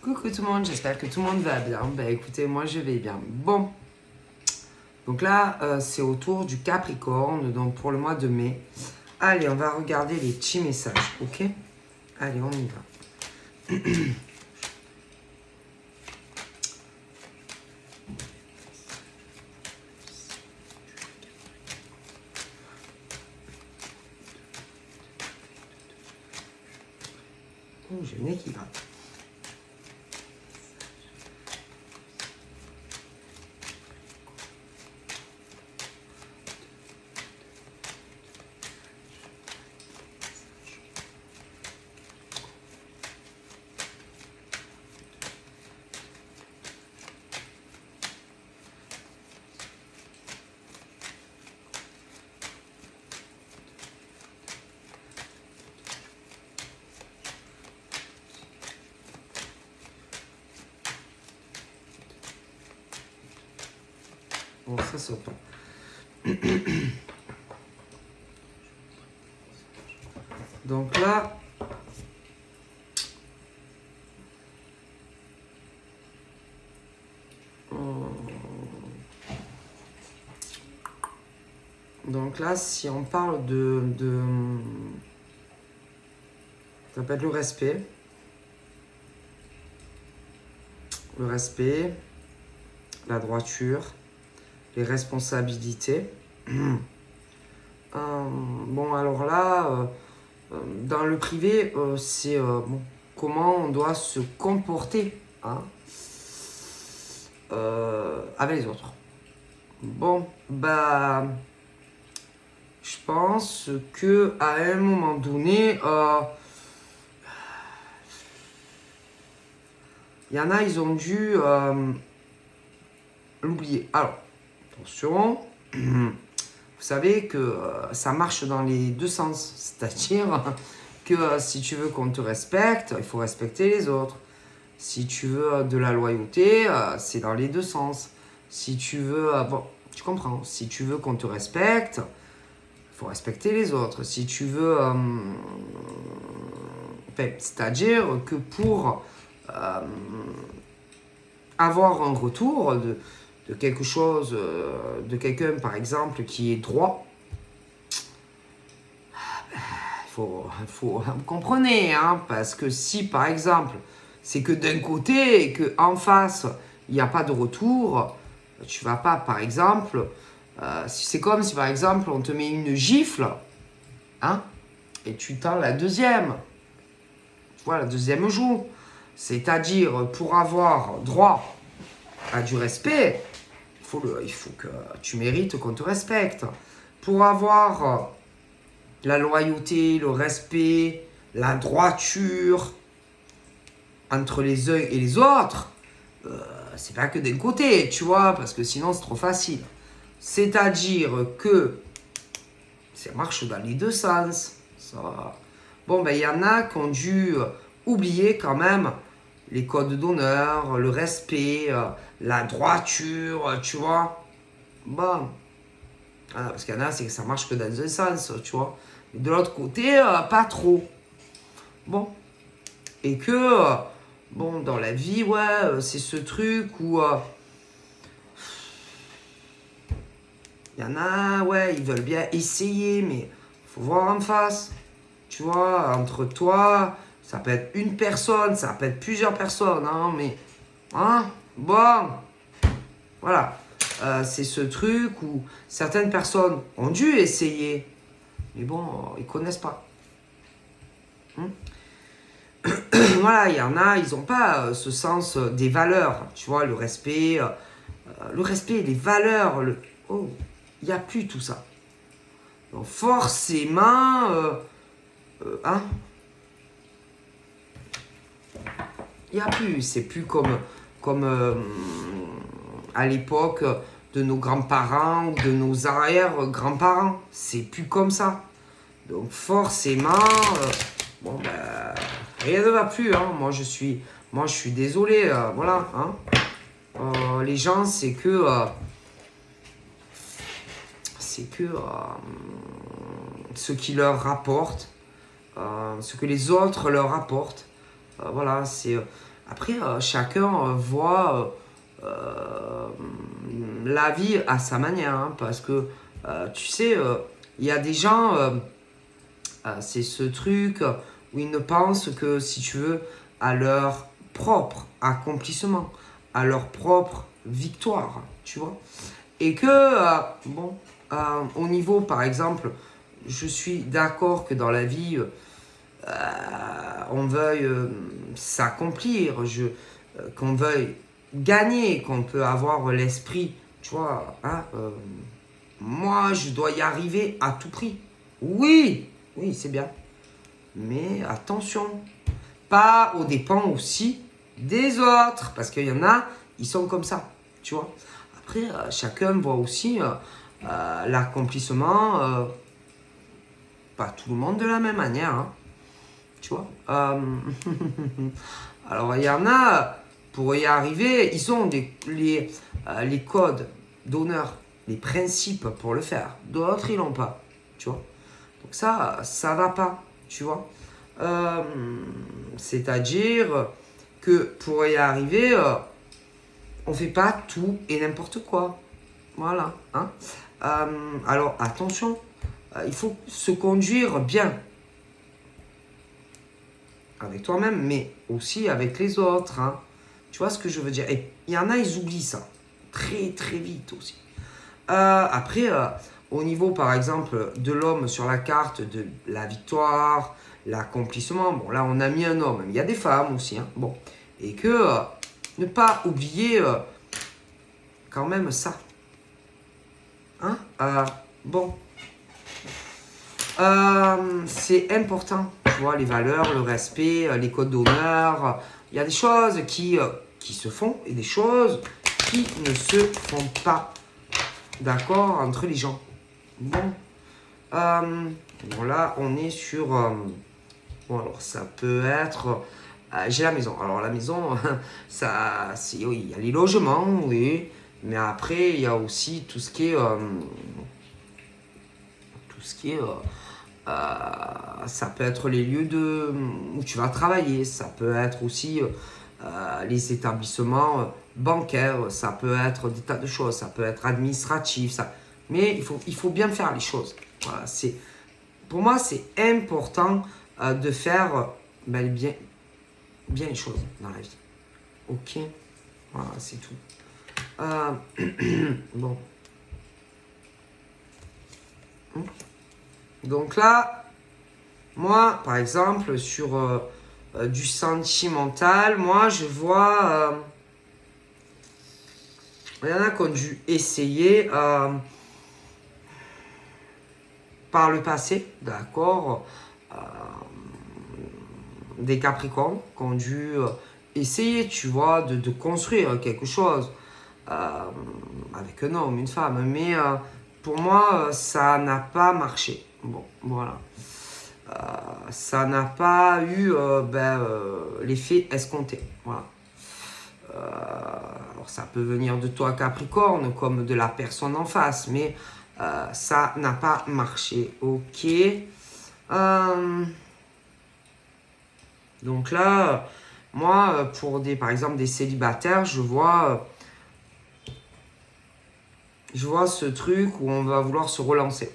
Coucou tout le monde, j'espère que tout le monde va bien. Ben écoutez, moi je vais bien. Bon, donc là c'est au tour du Capricorne, donc pour le mois de mai. Allez, on va regarder les petits messages, ok? Allez, on y va. Oh, j'ai le nez qui gratte. Bon, ça c'est autant. Donc là, si on parle ça peut être le respect, la droiture, les responsabilités. Bon, alors là, dans le privé, c'est bon, comment on doit se comporter hein, avec les autres. Bon, bah, je pense que à un moment donné, il y en a, ils ont dû l'oublier. Alors, attention, vous savez que ça marche dans les deux sens. C'est-à-dire que si tu veux qu'on te respecte, il faut respecter les autres. Si tu veux de la loyauté, c'est dans les deux sens. Si tu veux... bon, tu comprends. Si tu veux qu'on te respecte, il faut respecter les autres. Si tu veux... c'est-à-dire que pour avoir un retour de quelque chose, de quelqu'un par exemple qui est droit, vous comprenez, hein, parce que si par exemple c'est que d'un côté et qu'en face il n'y a pas de retour, tu vas pas par exemple, c'est comme si par exemple on te met une gifle, hein, et tu tends la deuxième, tu vois, la deuxième joue. C'est-à-dire, pour avoir droit à du respect, il faut que tu mérites qu'on te respecte. Pour avoir la loyauté, le respect, la droiture entre les uns et les autres, c'est pas que d'un côté, tu vois, parce que sinon c'est trop facile. C'est-à-dire que ça marche dans les deux sens. Ça. Bon, ben il y en a qui ont dû oublier quand même les codes d'honneur, le respect, la droiture, tu vois. Bon. Parce qu'il y en a, c'est que ça marche que dans un sens, tu vois. Mais de l'autre côté, pas trop. Bon. Et que, bon, dans la vie, ouais, c'est ce truc où... il y en a, ouais, ils veulent bien essayer, mais faut voir en face. Tu vois, entre toi, ça peut être une personne, ça peut être plusieurs personnes, hein, mais... Hein, bon, voilà. C'est ce truc où certaines personnes ont dû essayer, mais bon, ils connaissent pas. Voilà, il y en a, ils n'ont pas ce sens des valeurs, tu vois, le respect, les valeurs, oh, il n'y a plus tout ça. Donc forcément, hein, il n'y a plus, c'est plus comme à l'époque de nos grands-parents ou de nos arrière-grands-parents. C'est plus comme ça. Donc forcément, bon ben, rien ne va plus. Hein. Moi je suis désolé. Voilà. Hein. Les gens, c'est que ce qui leur rapporte, ce que les autres leur apportent. Voilà, c'est Après, chacun voit la vie à sa manière, hein, parce que, tu sais, il y a des gens, c'est ce truc où ils ne pensent que, si tu veux, à leur propre accomplissement, à leur propre victoire, tu vois. Et que, bon, au niveau, par exemple, je suis d'accord que dans la vie, on veuille s'accomplir, qu'on veuille gagner, qu'on peut avoir l'esprit, tu vois, hein, moi, je dois y arriver à tout prix. Oui, oui, c'est bien. Mais attention, pas aux dépens aussi des autres, parce qu'il y en a, ils sont comme ça, tu vois. Après, chacun voit aussi l'accomplissement, pas tout le monde de la même manière, hein, tu vois. Alors, il y en a, pour y arriver, ils ont les codes d'honneur, les principes pour le faire. D'autres, ils l'ont pas, tu vois. Donc ça va pas, tu vois. Euh, C'est-à-dire que pour y arriver, on fait pas tout et n'importe quoi. Voilà. Hein. Alors attention, il faut se conduire bien avec toi-même, mais aussi avec les autres. Hein. Tu vois ce que je veux dire? Et il y en a, ils oublient ça très très vite aussi. Après, au niveau par exemple de l'homme sur la carte de la victoire, l'accomplissement, bon là on a mis un homme, mais il y a des femmes aussi, hein, bon, et que ne pas oublier quand même ça. Hein? Bon, c'est important, tu vois, les valeurs, le respect, les codes d'honneur. Il y a des choses qui se font et des choses qui ne se font pas. D'accord, entre les gens. Bon. Bon, là, on est sur... bon, alors, ça peut être... j'ai la maison. Alors, la maison, ça... Oui, il y a les logements, oui. Mais après, il y a aussi tout ce qui est... tout ce qui est... ça peut être les lieux où tu vas travailler. Ça peut être aussi les établissements bancaires. Ça peut être des tas de choses. Ça peut être administratif. Ça... Mais il faut bien faire les choses. Voilà, pour moi, c'est important de faire bien les choses dans la vie. Ok? Voilà, c'est tout. Bon. Donc là, moi, par exemple, sur du sentimental, moi, je vois... il y en a qui ont dû essayer par le passé, d'accord, des Capricornes qui ont dû essayer, tu vois, de construire quelque chose avec un homme, une femme. Mais pour moi, ça n'a pas marché. Bon, voilà. Ça n'a pas eu l'effet escompté. Voilà. Alors ça peut venir de toi Capricorne comme de la personne en face, mais ça n'a pas marché. Ok. Donc là, moi, pour par exemple des célibataires, je vois ce truc où on va vouloir se relancer.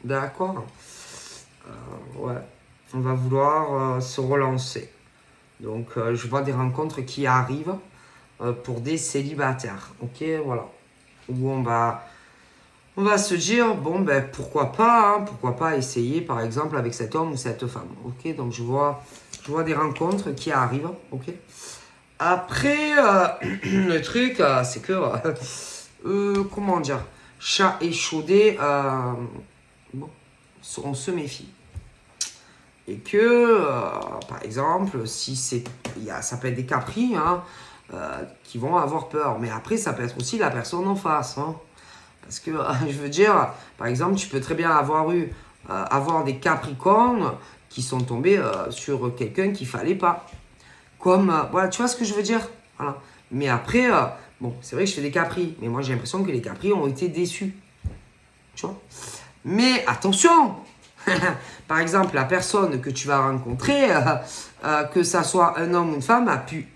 D'accord? Ouais. On va vouloir se relancer. Donc, je vois des rencontres qui arrivent pour des célibataires. Ok, voilà. Où on va se dire, bon, ben, pourquoi pas essayer, par exemple, avec cet homme ou cette femme. Ok, donc je vois des rencontres qui arrivent. Ok. Après, le truc, c'est que, comment dire, chat échaudé, bon, on se méfie. Et que, par exemple, si ça peut être des capris hein, qui vont avoir peur. Mais après, ça peut être aussi la personne en face. Hein. Parce que, je veux dire, par exemple, tu peux très bien avoir des capricornes qui sont tombés sur quelqu'un qu'il fallait pas. Comme, voilà, tu vois ce que je veux dire voilà. Mais après, bon, c'est vrai que je fais des capris. Mais moi, j'ai l'impression que les capris ont été déçus. Tu vois. Mais attention par exemple, la personne que tu vas rencontrer, que ça soit un homme ou une femme, a pu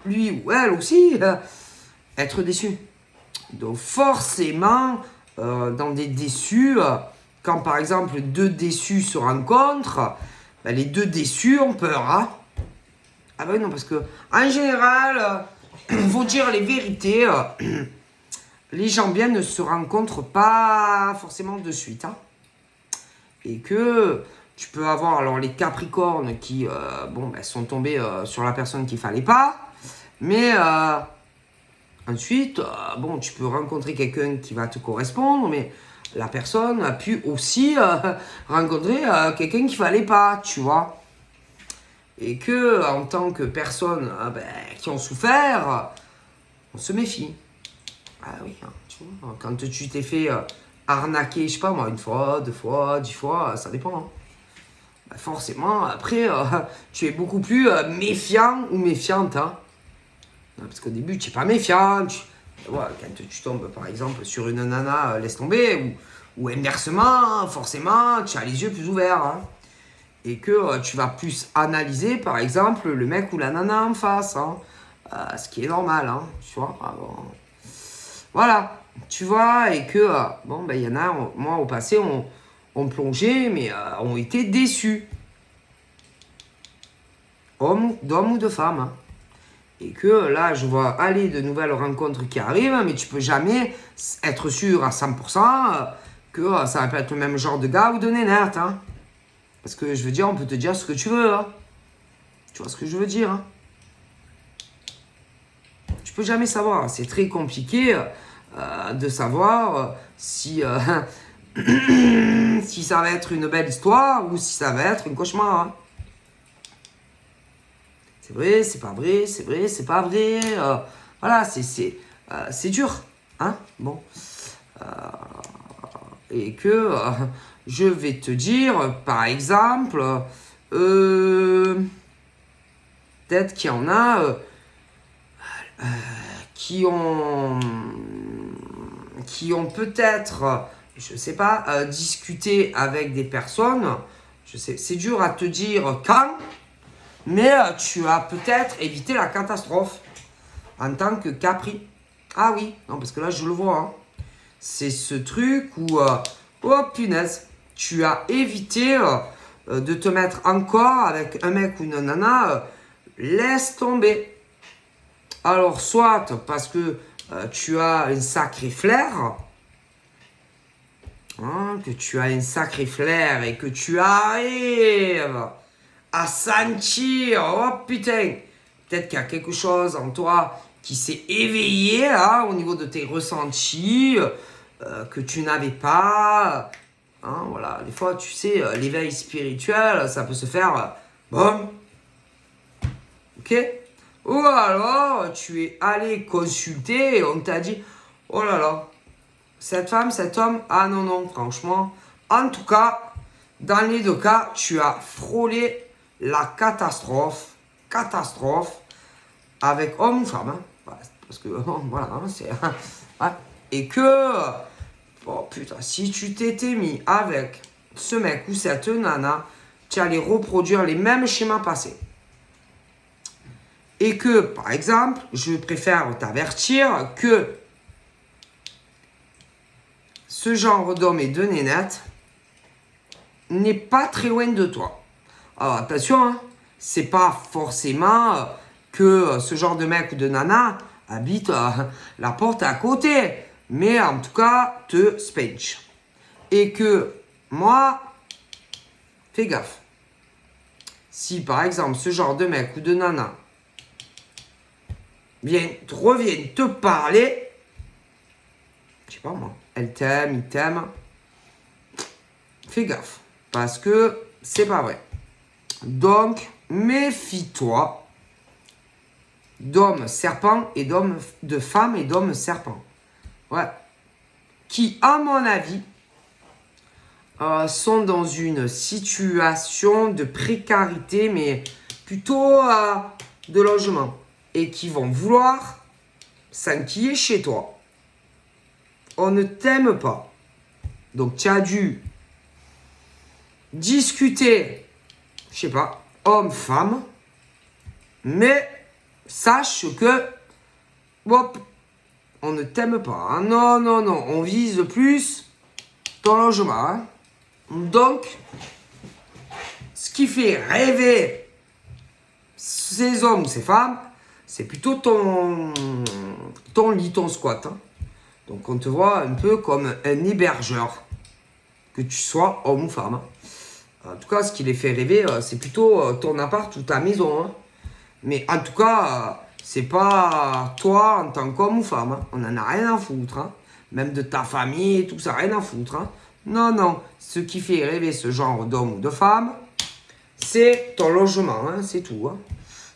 lui ou elle aussi, être déçu. Donc forcément, dans des déçus, quand par exemple deux déçus se rencontrent, ben, les deux déçus ont peur. Hein. Ah ben non, parce que en général, faut dire les vérités, les gens bien ne se rencontrent pas forcément de suite. Hein. Et que tu peux avoir alors les Capricornes qui sont tombés sur la personne qu'il fallait pas, mais ensuite, tu peux rencontrer quelqu'un qui va te correspondre, mais la personne a pu aussi rencontrer quelqu'un qu'il fallait pas, tu vois. Et que, en tant que personne qui ont souffert, on se méfie. Ah oui, hein, tu vois, quand tu t'es fait arnaquer, je sais pas moi, une fois, 2 fois, 10 fois, ça dépend. Hein. Bah forcément, après, tu es beaucoup plus méfiant ou méfiante. Hein. Parce qu'au début, tu n'es pas méfiant. Quand tu tombes, par exemple, sur une nana, laisse tomber. Ou inversement, forcément, tu as les yeux plus ouverts. Hein. Et que tu vas plus analyser, par exemple, le mec ou la nana en face. Hein. Ce qui est normal, hein, tu vois. Voilà, tu vois. Et que, il y en a, moi, au passé, ont plongé, mais ont été déçus. D'hommes ou de femmes. Hein. Et que là, je vois aller de nouvelles rencontres qui arrivent, mais tu peux jamais être sûr à 100% que ça va pas être le même genre de gars ou de nénette. Hein. Parce que je veux dire, on peut te dire ce que tu veux. Hein. Tu vois ce que je veux dire. Hein. Tu peux jamais savoir. C'est très compliqué de savoir si, si ça va être une belle histoire ou si ça va être un cauchemar. Hein. C'est vrai, c'est pas vrai, c'est vrai, c'est pas vrai. Voilà, c'est dur. Hein. Bon. Et que je vais te dire, par exemple, peut-être qu'il y en a qui ont peut-être, je sais pas, discuté avec des personnes. Je sais, c'est dur à te dire quand, mais tu as peut-être évité la catastrophe en tant que Capri. Ah oui, non, parce que là, je le vois. Hein. C'est ce truc où, oh punaise, tu as évité de te mettre encore avec un mec ou une nana, laisse tomber. Alors, soit parce que tu as un sacré flair, hein, que tu as un sacré flair et que tu arrives à sentir, oh putain, peut-être qu'il y a quelque chose en toi qui s'est éveillé hein, au niveau de tes ressentis que tu n'avais pas. Hein, voilà, des fois, tu sais, l'éveil spirituel, ça peut se faire bon, ok. Ou alors, tu es allé consulter et on t'a dit, oh là là, cette femme, cet homme, ah non, non, franchement, en tout cas, dans les 2 cas, tu as frôlé la catastrophe, avec homme ou femme, hein. Parce que, voilà, hein, c'est... Ouais. Et que, oh putain, si tu t'étais mis avec ce mec ou cette nana, tu allais reproduire les mêmes schémas passés. Et que, par exemple, je préfère t'avertir que ce genre d'homme et de nénette n'est pas très loin de toi. Alors attention, hein, c'est pas forcément que ce genre de mec ou de nana habite la porte à côté, mais en tout cas te spanch. Et que moi, fais gaffe. Si par exemple ce genre de mec ou de nana reviennent te parler, je sais pas moi, elle t'aime, il t'aime, fais gaffe. Parce que c'est pas vrai. Donc, méfie-toi d'hommes serpents et de femmes et d'hommes serpents. Ouais. Qui, à mon avis, sont dans une situation de précarité, mais plutôt de logement. Et qui vont vouloir s'enquiller chez toi. On ne t'aime pas. Donc, tu as dû discuter, je sais pas, homme-femme, mais sache que, hop, on ne t'aime pas. Hein. Non, non, non, on vise plus ton logement. Hein. Donc, ce qui fait rêver ces hommes ou ces femmes, c'est plutôt ton lit, ton squat. Hein. Donc, on te voit un peu comme un hébergeur, que tu sois homme ou femme. Hein. En tout cas, ce qui les fait rêver, c'est plutôt ton appart ou ta maison. Hein. Mais en tout cas, c'est pas toi en tant qu'homme ou femme. Hein. On en a rien à foutre. Hein. Même de ta famille et tout ça, rien à foutre. Hein. Non, non. Ce qui fait rêver ce genre d'homme ou de femme, c'est ton logement. Hein. C'est tout. Hein.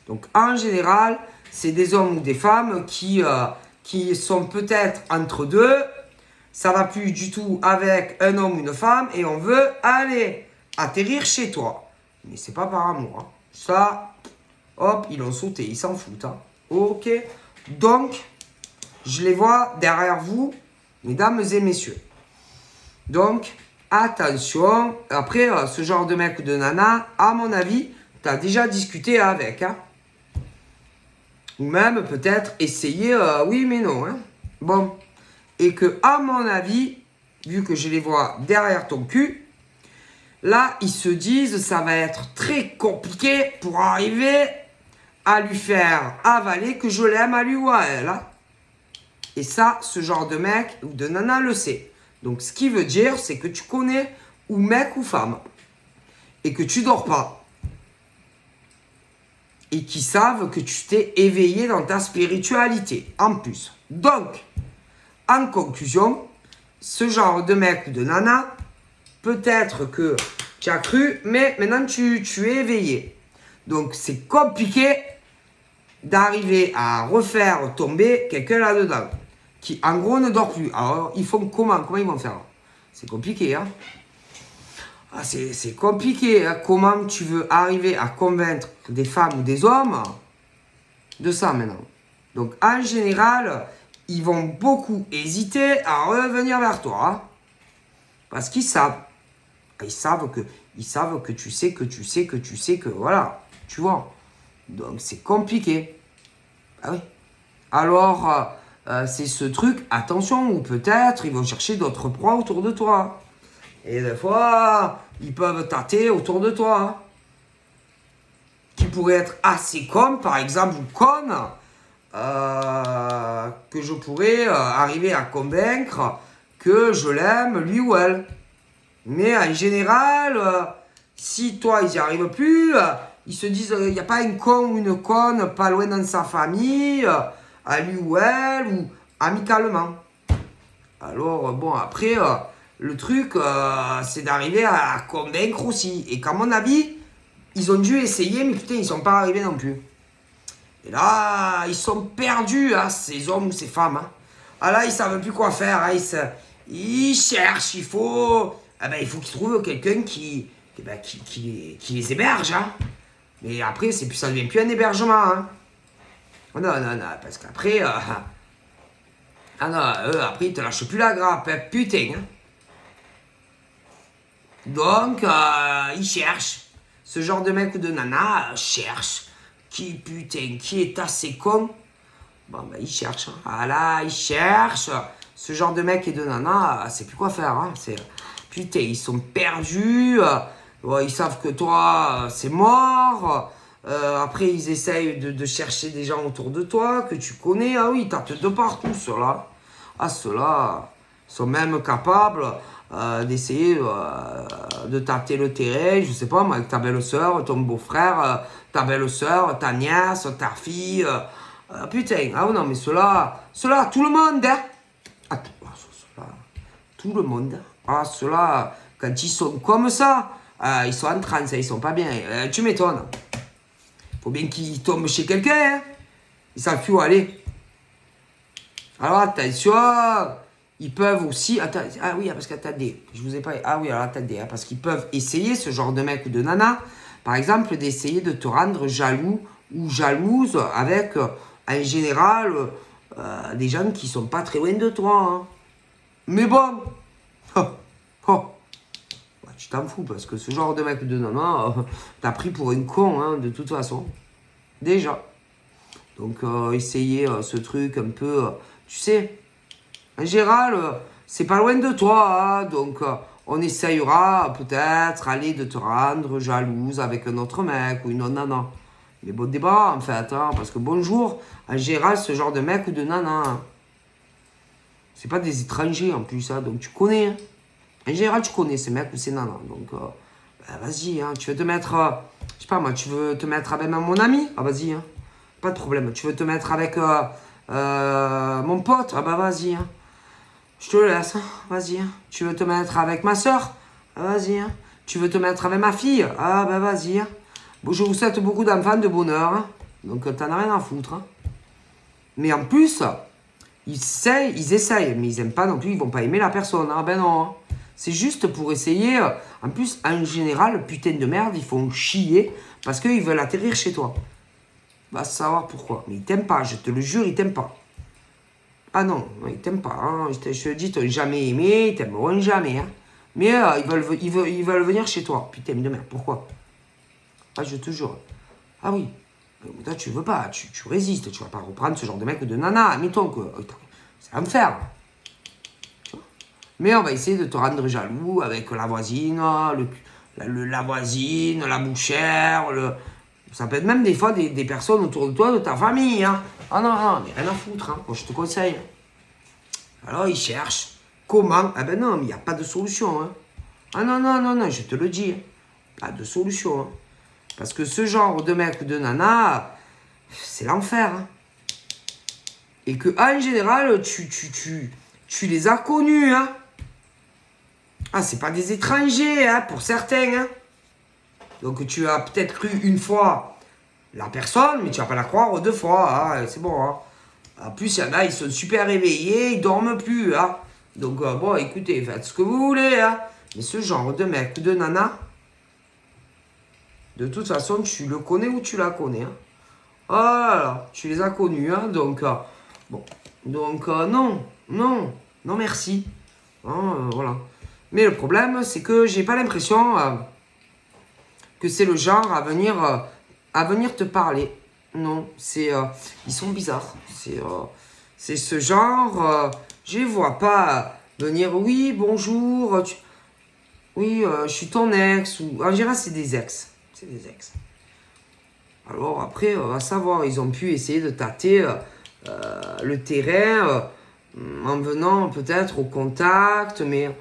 Donc, en général, c'est des hommes ou des femmes qui sont peut-être entre deux. Ça va plus du tout avec un homme ou une femme et on veut aller atterrir chez toi. Mais c'est pas par amour. Hein. Ça, hop, ils l'ont sauté, ils s'en foutent. Hein. Ok. Donc, je les vois derrière vous, mesdames et messieurs. Donc, attention. Après, ce genre de mec ou de nana, à mon avis, tu as déjà discuté avec. Hein. Ou même peut-être essayer, oui mais non. Hein. Bon. Et que, à mon avis, vu que je les vois derrière ton cul, là, ils se disent, ça va être très compliqué pour arriver à lui faire avaler que je l'aime à lui ou à elle. Hein. Et ça, ce genre de mec ou de nana le sait. Donc, ce qui veut dire, c'est que tu connais ou mec ou femme. Et que tu dors pas. Et qui savent que tu t'es éveillé dans ta spiritualité. En plus. Donc, en conclusion, ce genre de mec ou de nana, peut-être que tu as cru, mais maintenant tu es éveillé. Donc c'est compliqué d'arriver à refaire tomber quelqu'un là-dedans, qui en gros ne dort plus. Alors ils font comment? Comment ils vont faire? C'est compliqué, hein? Ah, c'est compliqué, hein? Comment tu veux arriver à convaincre des femmes ou des hommes de ça maintenant? Donc en général, ils vont beaucoup hésiter à revenir vers toi. Hein? Parce qu'ils savent. Ils savent que tu sais, que voilà. Tu vois. Donc c'est compliqué. Ah oui. Alors, c'est ce truc, attention, ou peut-être ils vont chercher d'autres proies autour de toi. Et des fois, ils peuvent tâter autour de toi. Hein? Qui pourraient être assez cons, par exemple, ou connes. Que je pourrais arriver à convaincre que je l'aime, lui ou elle. Mais en général, si toi, ils n'y arrivent plus, ils se disent, il n'y a pas un con ou une conne pas loin dans sa famille, à lui ou elle, ou amicalement. Alors, bon, après, le truc, c'est d'arriver à convaincre aussi. Et qu'à mon avis, ils ont dû essayer, mais putain, ils ne sont pas arrivés non plus. Et là, ils sont perdus, hein, ces hommes ou ces femmes. Hein. Ah là, ils ne savent plus quoi faire. Hein, ils cherchent, il faut qu'ils trouvent quelqu'un qui les héberge. Hein. Mais après, ça ne devient plus un hébergement. Hein. Non, non, non, parce qu'après, après, ils ne te lâchent plus la grappe. Hein, putain. Hein. Donc, ils cherchent. Ce genre de mec ou de nana cherche. Qui est assez con. Bon, ben, il cherche. Hein. Ah là, il cherche. Ce genre de mec et de nana, c'est plus quoi faire. Hein. Putain, ils sont perdus. Ils savent que toi, c'est mort. Après, ils essayent de chercher des gens autour de toi que tu connais. Ah oui, t'as de partout, ceux-là. Ah, ceux-là sont même capables d'essayer de tâter le terrain, je sais pas moi, avec ta belle-sœur, ton beau-frère, ta belle-sœur, ta nièce, ta fille. Putain, ah non, mais ceux-là, tout le monde, hein. Ah, ceux-là, tout le monde. Ah, ceux-là, quand ils sont comme ça, ils sont en transe, ils sont pas bien. Tu m'étonnes. Faut bien qu'ils tombent chez quelqu'un, hein. Ils savent plus où aller. Alors attention, ils peuvent aussi... Ah oui, parce qu'attendez, je vous ai pas... Ah oui, alors attendez, hein, parce qu'ils peuvent essayer, ce genre de mec ou de nana, par exemple, d'essayer de te rendre jaloux ou jalouse avec, en général, des gens qui sont pas très loin de toi. Hein. Mais bon, tu t'en fous, parce que ce genre de mec ou de nana, t'as pris pour un con, hein, de toute façon. Déjà. Donc, essayer ce truc un peu, tu sais, en général, c'est pas loin de toi, hein, donc on essayera peut-être aller de te rendre jalouse avec un autre mec ou une autre nana. Mais bon débat, en fait, hein, parce que bonjour, en général, ce genre de mec ou de nana, hein, c'est pas des étrangers en plus, hein, donc tu connais. Hein. En général, tu connais ces mecs ou ces nanas. Donc, vas-y, hein, tu veux te mettre, je sais pas moi, tu veux te mettre avec mon ami? Ah, vas-y, hein, pas de problème. Tu veux te mettre avec mon pote? Ah, bah, vas-y, hein. Je te laisse, hein. Vas-y. Hein. Tu veux te mettre avec ma soeur? Ah, vas-y. Hein. Tu veux te mettre avec ma fille? Ah, bah, vas-y. Hein. Bon, je vous souhaite beaucoup d'enfants, de bonheur. Hein. Donc, t'en as rien à foutre. Hein. Mais en plus, ils essayent, mais ils aiment pas non plus, ils vont pas aimer la personne. Ah ben non. Hein. C'est juste pour essayer. En plus, en général, putain de merde, ils font chier parce qu'ils veulent atterrir chez toi. Va savoir pourquoi. Mais ils t'aiment pas, je te le jure, ils t'aiment pas. Ah non, ils t'aiment pas. Hein. Je te dis, ils t'ont jamais aimé, ils t'aimeront jamais. Hein. Mais ils veulent venir chez toi. Putain de merde, pourquoi? Ah, je te jure. Ah oui. Toi, tu veux pas, tu résistes, tu vas pas reprendre ce genre de mec ou de nana, admettons que c'est à me faire. Tu vois. Mais on va essayer de te rendre jaloux avec la voisine, la voisine, la bouchère, ça peut être même des fois des personnes autour de toi, de ta famille. Hein. Ah non, non, mais rien à foutre, hein. Moi, je te conseille. Alors, ils cherchent. Comment? Ah ben non, mais il n'y a pas de solution. Hein. Ah non, non, non, non, je te le dis. Pas de solution. Hein. Parce que ce genre de mec ou de nana, c'est l'enfer. Hein. Et que, en général, tu les as connus. Hein. Ah, c'est pas des étrangers, hein, pour certains. Hein. Donc, tu as peut-être cru une fois la personne, mais tu vas pas la croire deux fois. Hein. C'est bon. Hein. En plus, il y en a, ils sont super réveillés, ils dorment plus. Hein. Donc, bon, écoutez, faites ce que vous voulez. Hein. Mais ce genre de mec ou de nana, de toute façon, tu le connais ou tu la connais. Hein. Oh là là, tu les as connus. Hein. Donc, bon. Donc, non, non, non, merci. Hein, voilà. Mais le problème, c'est que j'ai pas l'impression que c'est le genre à venir te parler. Non, ils sont bizarres. C'est ce genre, je les vois pas venir, oui, bonjour, oui, je suis ton ex, ou en général, c'est des ex. C'est des ex. Alors après, à savoir, ils ont pu essayer de tâter le terrain en venant peut-être au contact, mais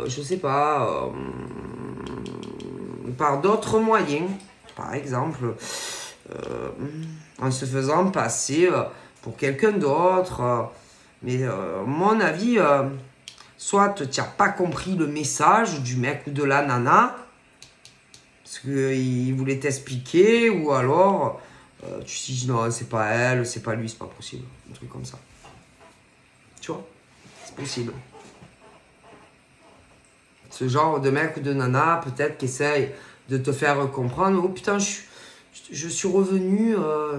je sais pas, par d'autres moyens. Par exemple, en se faisant passer pour quelqu'un d'autre. Mais à mon avis, soit tu n'as pas compris le message du mec ou de la nana, parce qu'il voulait t'expliquer, ou alors tu te dis non, c'est pas elle, c'est pas lui, c'est pas possible. Un truc comme ça. Tu vois, c'est possible. Ce genre de mec ou de nana, peut-être qui essaye de te faire comprendre, oh putain, je suis revenu,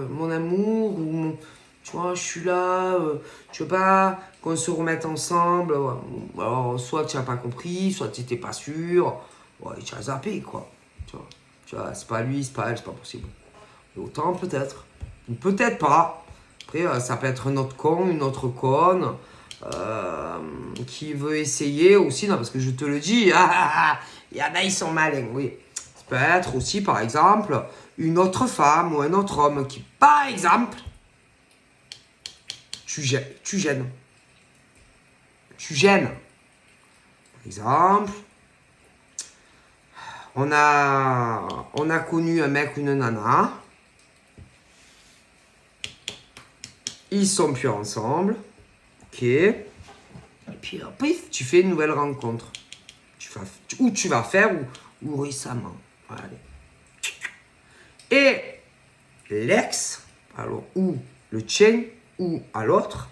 mon amour, ou tu vois, je suis là, tu veux pas qu'on se remette ensemble. Ouais. Alors, soit tu n'as pas compris, soit tu n'étais pas sûr, ouais, tu as zappé, quoi. Tu vois, c'est pas lui, c'est pas elle, c'est pas possible. Et autant, peut-être. Ou peut-être pas. Après, ça peut être un autre con, une autre conne, qui veut essayer aussi, non, parce que je te le dis, il y en a, ils sont malins, oui. Ça peut être aussi, par exemple, une autre femme ou un autre homme qui, par exemple, tu gênes. Tu gênes. Par exemple, on a connu un mec ou une nana. Ils sont plus ensemble. Ok. Et puis, pif, tu fais une nouvelle rencontre. Tu vas faire ou récemment. Voilà. Et l'ex, alors, ou le tien, ou à l'autre,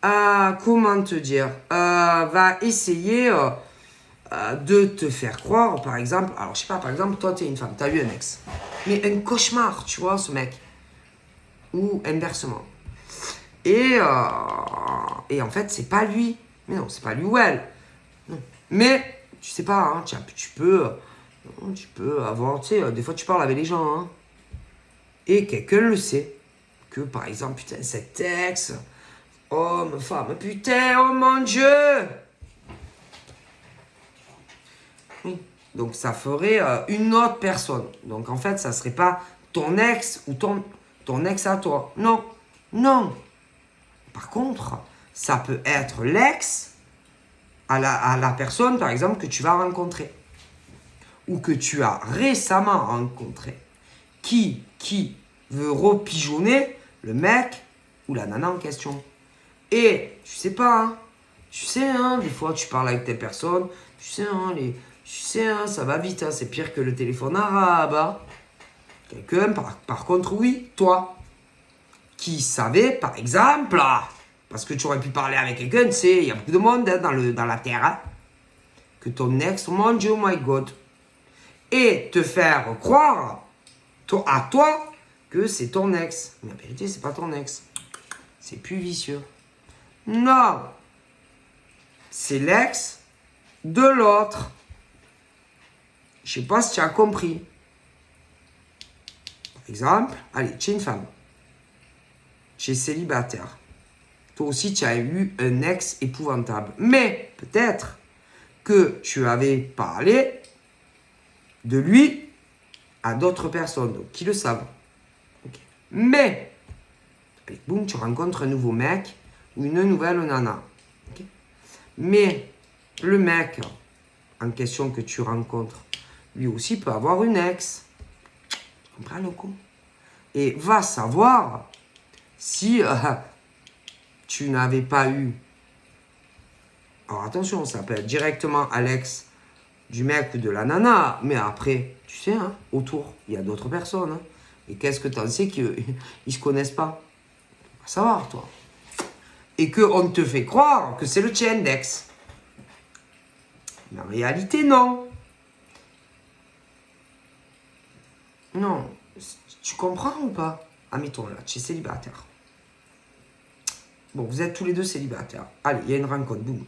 comment te dire, va essayer de te faire croire, par exemple, alors je sais pas, par exemple, toi t'es une femme, t'as eu un ex, mais un cauchemar, tu vois, ce mec, ou inversement. Et en fait, c'est pas lui, mais non, c'est pas lui ou elle, non. Mais, tu sais pas, hein, tu peux avoir, tu sais, des fois tu parles avec les gens, hein. Et quelqu'un le sait. Que par exemple, putain, cet ex, homme, femme, putain, oh mon Dieu. Oui. Donc ça ferait une autre personne. Donc en fait, ça serait pas ton ex ou ton ex à toi. Non, non. Par contre, ça peut être l'ex à la personne, par exemple, que tu vas rencontrer. Ou que tu as récemment rencontré. Qui veut repigeonner le mec ou la nana en question. Et, tu sais pas, hein, tu sais, hein, des fois tu parles avec des personnes, tu sais, hein, ça va vite, hein, c'est pire que le téléphone arabe. Hein. Quelqu'un, par contre, oui, toi, qui savait, par exemple, parce que tu aurais pu parler avec quelqu'un, tu sais, il y a beaucoup de monde hein, dans la terre, hein, que ton ex, mon Dieu, oh my God, et te faire croire à toi que c'est ton ex. Mais en vérité, c'est pas ton ex. C'est plus vicieux. Non. C'est l'ex de l'autre. Je sais pas si tu as compris. Par exemple, allez, tu es une femme. Tu es célibataire. Toi aussi, tu as eu un ex épouvantable. Mais peut-être que tu avais parlé de lui à d'autres personnes donc, qui le savent. Okay. Mais, allez, boum, tu rencontres un nouveau mec ou une nouvelle nana. Okay. Mais le mec en question que tu rencontres, lui aussi peut avoir une ex. Tu comprends le coup? Et va savoir si tu n'avais pas eu... Alors attention, ça peut être directement à l'ex du mec ou de la nana, mais après, tu sais, hein, autour, il y a d'autres personnes. Hein. Et qu'est-ce que tu en sais qu'ils ne se connaissent pas? Va savoir, toi. Et qu'on te fait croire que c'est le tien d'ex. Mais en réalité, non. Non. Tu comprends ou pas? Admettons, là, tu es célibataire. Bon, vous êtes tous les deux célibataires. Allez, il y a une rencontre, boum.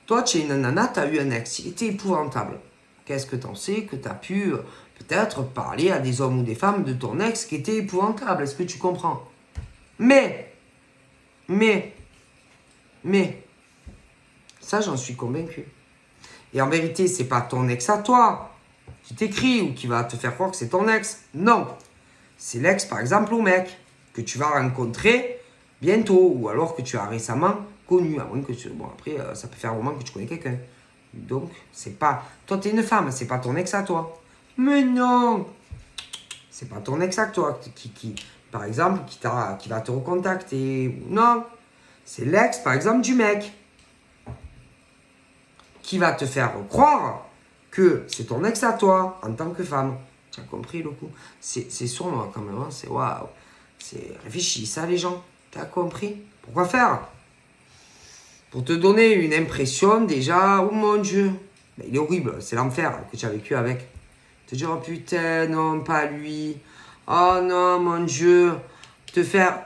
Toi, tu es une nana, tu as eu un ex. Il était épouvantable. Qu'est-ce que t'en sais que tu as pu peut-être parler à des hommes ou des femmes de ton ex qui était épouvantable? Est-ce que tu comprends? Mais, ça, j'en suis convaincu. Et en vérité, c'est pas ton ex à toi qui t'écrit ou qui va te faire croire que c'est ton ex. Non. C'est l'ex, par exemple, au mec que tu vas rencontrer bientôt ou alors que tu as récemment connu. À moins que bon, après, ça peut faire un moment que tu connais quelqu'un. Donc, c'est pas... Toi, t'es une femme, c'est pas ton ex à toi. Mais non. C'est pas ton ex à toi qui par exemple, qui va te recontacter. Non. C'est l'ex, par exemple, du mec qui va te faire croire que c'est ton ex à toi en tant que femme. Tu as compris le coup? C'est sournois quand même, hein? C'est waouh. C'est réfléchi ça les gens. Tu as compris? Pourquoi faire? Pour te donner une impression déjà, oh mon Dieu, mais il est horrible, c'est l'enfer que tu as vécu avec. Te dire, oh putain, non, pas lui. Oh non, mon Dieu. Te faire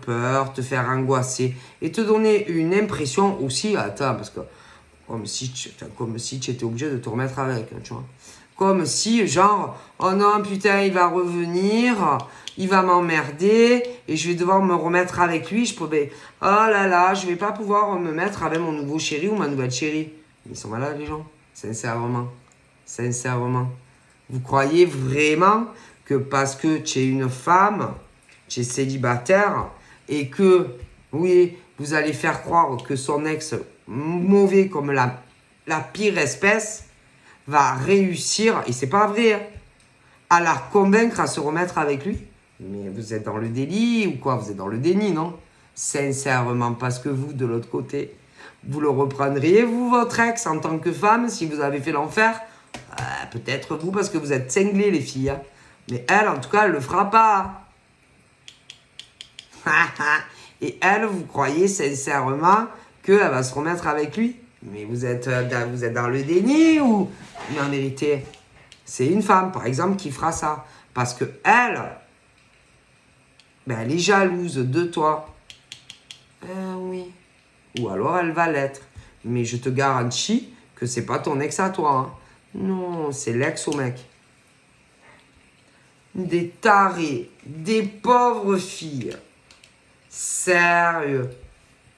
peur, te faire angoisser. Et te donner une impression aussi, attends, parce que comme si tu étais obligé de te remettre avec, tu vois. Comme si, genre, oh non, putain, il va revenir, il va m'emmerder, et je vais devoir me remettre avec lui. Oh là là, je vais pas pouvoir me mettre avec mon nouveau chéri ou ma nouvelle chérie. Ils sont malades, les gens. Sincèrement. Sincèrement. Vous croyez vraiment que parce que tu es une femme, tu es célibataire, et que, oui, vous allez faire croire que son ex mauvais comme la pire espèce va réussir, et c'est pas vrai, hein, à la convaincre à se remettre avec lui? Mais vous êtes dans le délit ou quoi? Vous êtes dans le déni, non? Sincèrement, parce que vous, de l'autre côté, vous le reprendriez, vous, votre ex, en tant que femme, si vous avez fait l'enfer? Peut-être vous, parce que vous êtes cinglés, les filles. Hein. Mais elle, en tout cas, elle le fera pas. Et elle, vous croyez sincèrement qu'elle va se remettre avec lui? Mais vous êtes dans le déni ou... Mais en vérité, c'est une femme, par exemple, qui fera ça. Parce que elle, ben, elle est jalouse de toi. Oui. Ou alors elle va l'être. Mais je te garantis que c'est pas ton ex à toi. Hein. Non, c'est l'ex au mec. des tarés, des pauvres filles. Sérieux.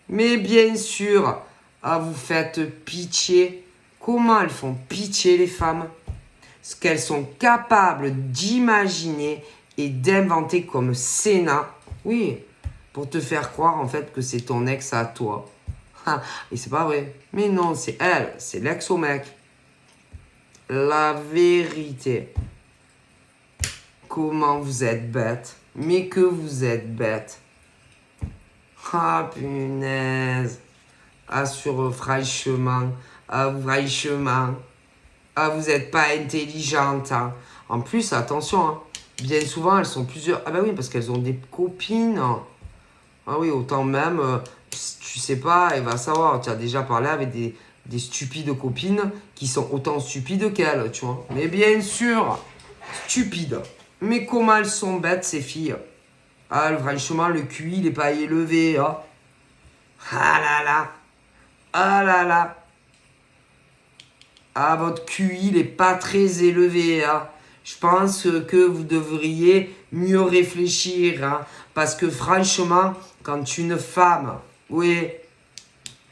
Mais bien sûr, vous faites pitié. Comment elles font pitié, les femmes? Ce qu'elles sont capables d'imaginer et d'inventer comme scénar. Oui, pour te faire croire en fait que c'est ton ex à toi. Et c'est pas vrai. Mais non, c'est elle, c'est l'ex au mec. La vérité. Comment vous êtes bête. Mais que vous êtes bête. Ah, punaise. Ah, franchement. Ah, franchement. Ah, vous n'êtes pas intelligente. Hein. En plus, attention. Hein. Bien souvent, elles sont plusieurs. Ah, bah oui, parce qu'elles ont des copines. Ah oui, autant même, tu sais pas, elle va savoir. Tu as déjà parlé avec des stupides copines qui sont autant stupides qu'elles, tu vois. Mais bien sûr, stupides. Mais comment elles sont bêtes, ces filles. Ah, franchement, le QI, il n'est pas élevé. Hein. Ah là là. Ah là là. Ah, votre QI, il n'est pas très élevé. Hein. Je pense que vous devriez mieux réfléchir. Hein, parce que franchement, quand une femme, oui,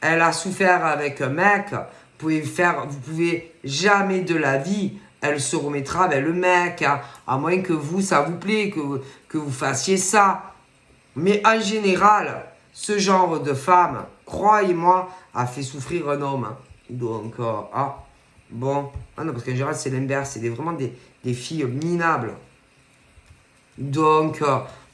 elle a souffert avec un mec, vous pouvez jamais de la vie, elle se remettra avec le mec. Hein, à moins que vous, ça vous plaît, que vous fassiez ça. Mais en général, ce genre de femme, croyez-moi, a fait souffrir un homme. Hein. Donc, bon. Ah non, parce qu'en général, c'est l'inverse. C'est vraiment des filles minables. Donc,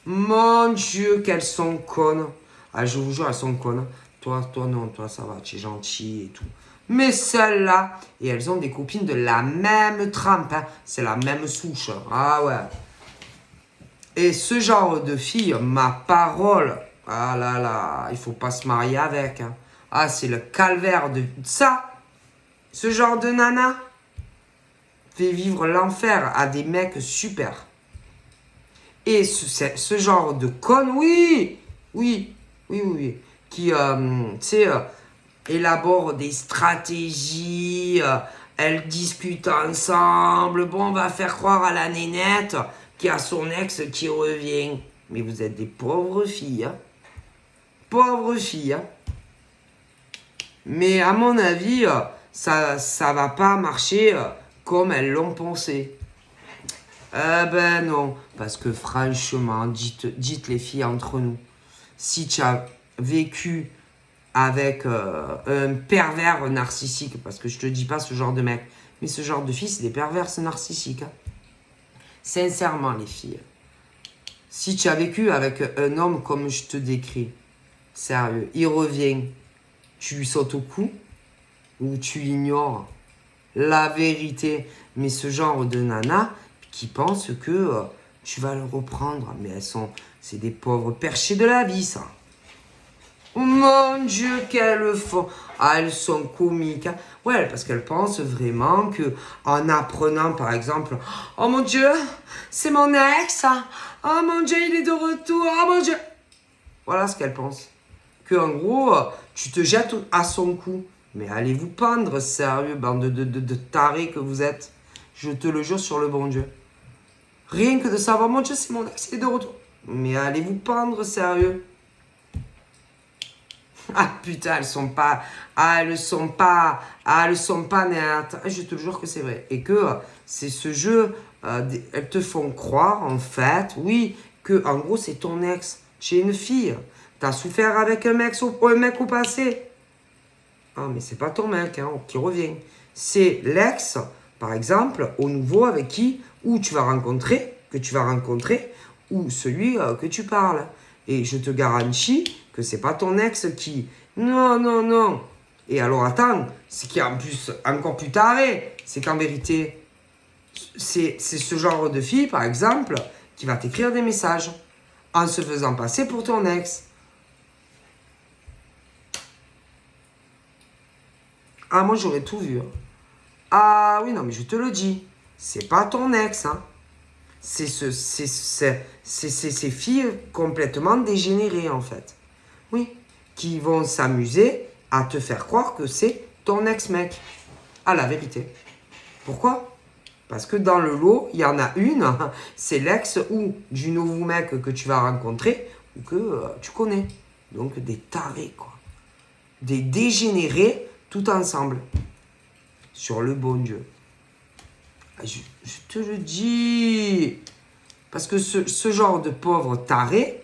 mon Dieu, qu'elles sont connes. Ah, je vous jure, elles sont connes. Toi, non, toi, ça va, tu es gentil et tout. Mais celles-là, et elles ont des copines de la même trempe. Hein. C'est la même souche. Ah ouais. Et ce genre de fille, ma parole, ah là là, il faut pas se marier avec. Hein. Ah, c'est le calvaire de ça. Ce genre de nana fait vivre l'enfer à des mecs super. Et ce genre de conne, oui, qui, tu sais, élabore des stratégies, elles discutent ensemble, bon, on va faire croire à la nénette qu'il y a son ex qui revient. Mais vous êtes des pauvres filles, hein. Pauvres filles, hein. Mais à mon avis, ça va pas marcher comme elles l'ont pensé. Eh ben non, parce que franchement, dites les filles entre nous, si tu as vécu avec un pervers narcissique, parce que je te dis pas ce genre de mec, mais ce genre de filles, c'est des perverses narcissiques. Hein. Sincèrement, les filles. Si tu as vécu avec un homme comme je te décris, sérieux, il revient, tu lui sautes au cou ou tu l'ignores. La vérité. Mais ce genre de nana qui pense que tu vas le reprendre. Mais c'est des pauvres perchés de la vie, ça. Oh mon Dieu, qu'elles font. Ah, elles sont comiques. Hein. Ouais, parce qu'elles pensent vraiment que en apprenant, par exemple, oh mon Dieu, c'est mon ex. Oh mon Dieu, il est de retour. Oh mon Dieu. Voilà ce qu'elles pensent. Que en gros, tu te jettes à son cou. Mais allez vous pendre, sérieux, bande de tarés que vous êtes. Je te le jure sur le bon Dieu. Rien que de savoir, mon Dieu, c'est mon ex, il est de retour. Mais allez vous pendre, sérieux. Ah putain, elles sont pas nettes. Je te le jure que c'est vrai. Et que c'est ce jeu, elles te font croire, en fait, oui, que en gros, c'est ton ex. Chez une fille. T'as souffert avec un mec au passé. Ah, mais c'est pas ton mec qui revient. C'est l'ex, par exemple, au nouveau avec qui, que tu vas rencontrer, ou celui que tu parles. Et je te garantis que c'est pas ton ex qui... Non, non, non. Et alors attends, ce qui est en plus encore plus taré, c'est qu'en vérité, c'est ce genre de fille, par exemple, qui va t'écrire des messages en se faisant passer pour ton ex. Ah, moi, j'aurais tout vu. Hein. Ah oui, non, mais je te le dis. C'est pas ton ex, hein. C'est ces filles complètement dégénérées, en fait. Oui, qui vont s'amuser à te faire croire que c'est ton ex-mec. Ah, la vérité. Pourquoi? Parce que dans le lot, il y en a une, c'est l'ex ou du nouveau mec que tu vas rencontrer ou que tu connais. Donc des tarés, quoi. Des dégénérés tout ensemble. Sur le bon Dieu. Je te le dis. Parce que ce genre de pauvre taré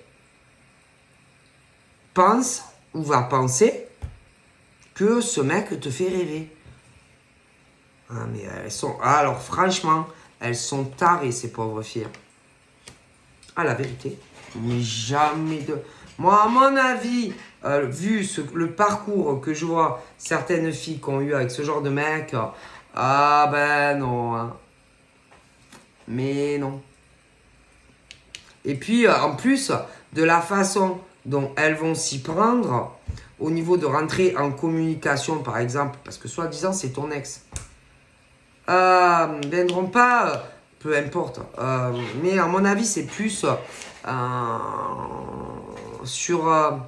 pense ou va penser que ce mec te fait rêver. Ah, mais elles sont... Alors, franchement, elles sont tarées, ces pauvres filles. Ah, la vérité. Mais jamais de... Moi, à mon avis, vu le parcours que je vois certaines filles qui ont eu avec ce genre de mec, ah ben non. Hein. Mais non. Et puis, en plus, de la façon dont elles vont s'y prendre, au niveau de rentrer en communication, par exemple, parce que soi-disant, c'est ton ex. Viendront pas, peu importe. Mais à mon avis, c'est plus sur...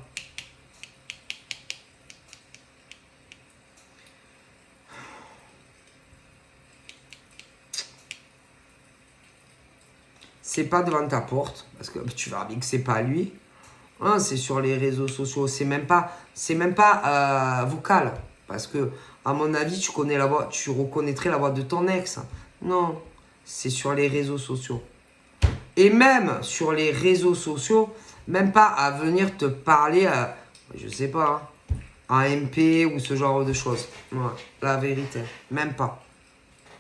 c'est pas devant ta porte, parce que tu verras bien que c'est pas lui. Hein, c'est sur les réseaux sociaux. C'est même pas vocal. Parce que, à mon avis, tu reconnaîtrais la voix de ton ex. Non, c'est sur les réseaux sociaux. Et même sur les réseaux sociaux, même pas à venir te parler, je sais pas, en MP ou ce genre de choses. Ouais, la vérité. Même pas.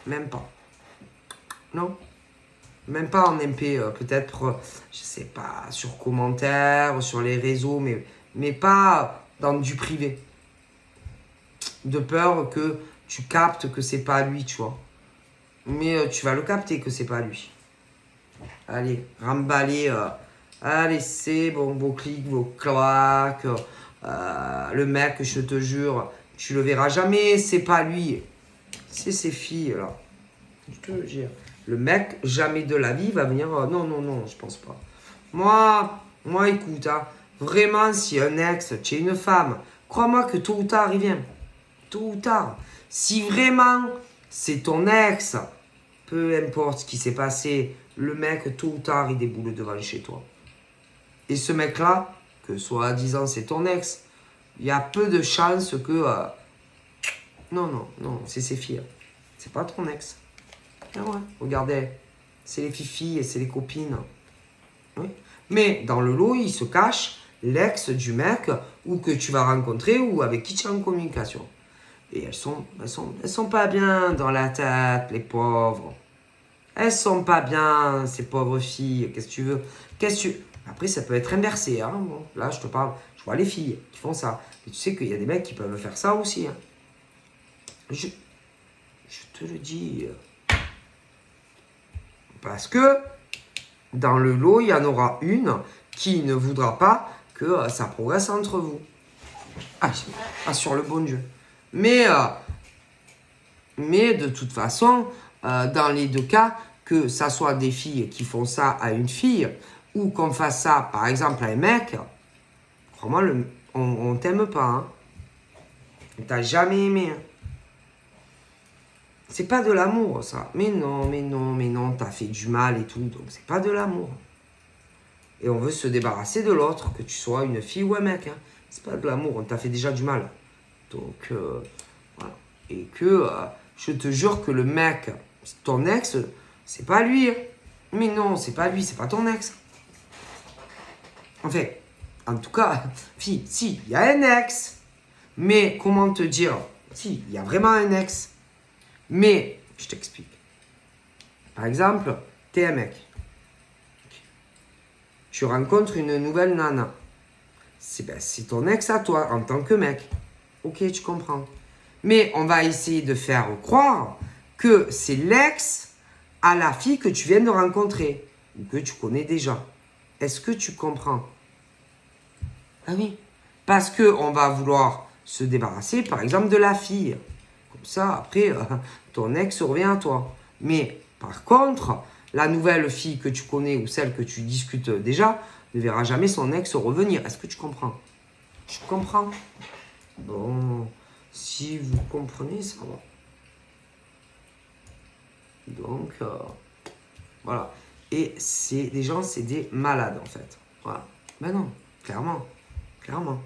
Même pas. Non. Même pas en MP, peut-être, je sais pas, sur commentaires, sur les réseaux, mais pas dans du privé. De peur que tu captes que c'est pas lui, tu vois. Mais tu vas le capter que c'est pas lui. Allez, remballer. Allez, c'est bon, vos clics, vos claques. Le mec, je te jure, tu le verras jamais, c'est pas lui. C'est ces filles, là. Je te le jure. Le mec, jamais de la vie, va venir... non, non, non, je pense pas. Moi écoute, hein, vraiment, si un ex, tu es une femme, crois-moi que tôt ou tard, il vient. Tôt ou tard. Si vraiment, c'est ton ex, peu importe ce qui s'est passé, le mec, tôt ou tard, il déboule devant chez toi. Et ce mec-là, que soi-disant c'est ton ex, il y a peu de chances que... non, non, non, c'est ses filles. C'est pas ton ex. Ah ouais, regardez, c'est les filles et c'est les copines. Oui. Mais dans le lot, il se cache l'ex du mec ou que tu vas rencontrer ou avec qui tu es en communication. Et elles sont pas bien dans la tête, les pauvres. Elles sont pas bien, ces pauvres filles. Qu'est-ce que tu veux? Après, ça peut être inversé. Hein. Bon, là, je te parle. Je vois les filles qui font ça. Et tu sais qu'il y a des mecs qui peuvent faire ça aussi. Hein. Je te le dis. Parce que dans le lot, il y en aura une qui ne voudra pas que ça progresse entre vous. Sur le bon Dieu. Mais de toute façon, dans les deux cas, que ça soit des filles qui font ça à une fille ou qu'on fasse ça, par exemple, à un mec, crois-moi, on t'aime pas. Hein. On t'a jamais aimé. Hein. C'est pas de l'amour, ça. Mais non, t'as fait du mal et tout, donc c'est pas de l'amour. Et on veut se débarrasser de l'autre, que tu sois une fille ou un mec. Hein. C'est pas de l'amour, on t'a fait déjà du mal. Donc, voilà. Et que, je te jure que le mec, ton ex, c'est pas lui. Hein. Mais non, c'est pas lui, c'est pas ton ex. Enfin, en tout cas, fille, si, il y a un ex. Mais comment te dire? Si, il y a vraiment un ex. Mais, je t'explique. Par exemple, t'es un mec. Tu rencontres une nouvelle nana. C'est ton ex à toi, en tant que mec. Ok, tu comprends. Mais on va essayer de faire croire que c'est l'ex à la fille que tu viens de rencontrer, ou que tu connais déjà. Est-ce que tu comprends? Ah oui. Parce qu'on va vouloir se débarrasser, par exemple, de la fille. Comme ça, après, ton ex revient à toi. Mais, par contre, la nouvelle fille que tu connais ou celle que tu discutes déjà ne verra jamais son ex revenir. Est-ce que tu comprends? Tu comprends? Bon, si vous comprenez, ça va. Donc, voilà. Et c'est des gens, c'est des malades, en fait. Voilà. Ben non, clairement. Clairement.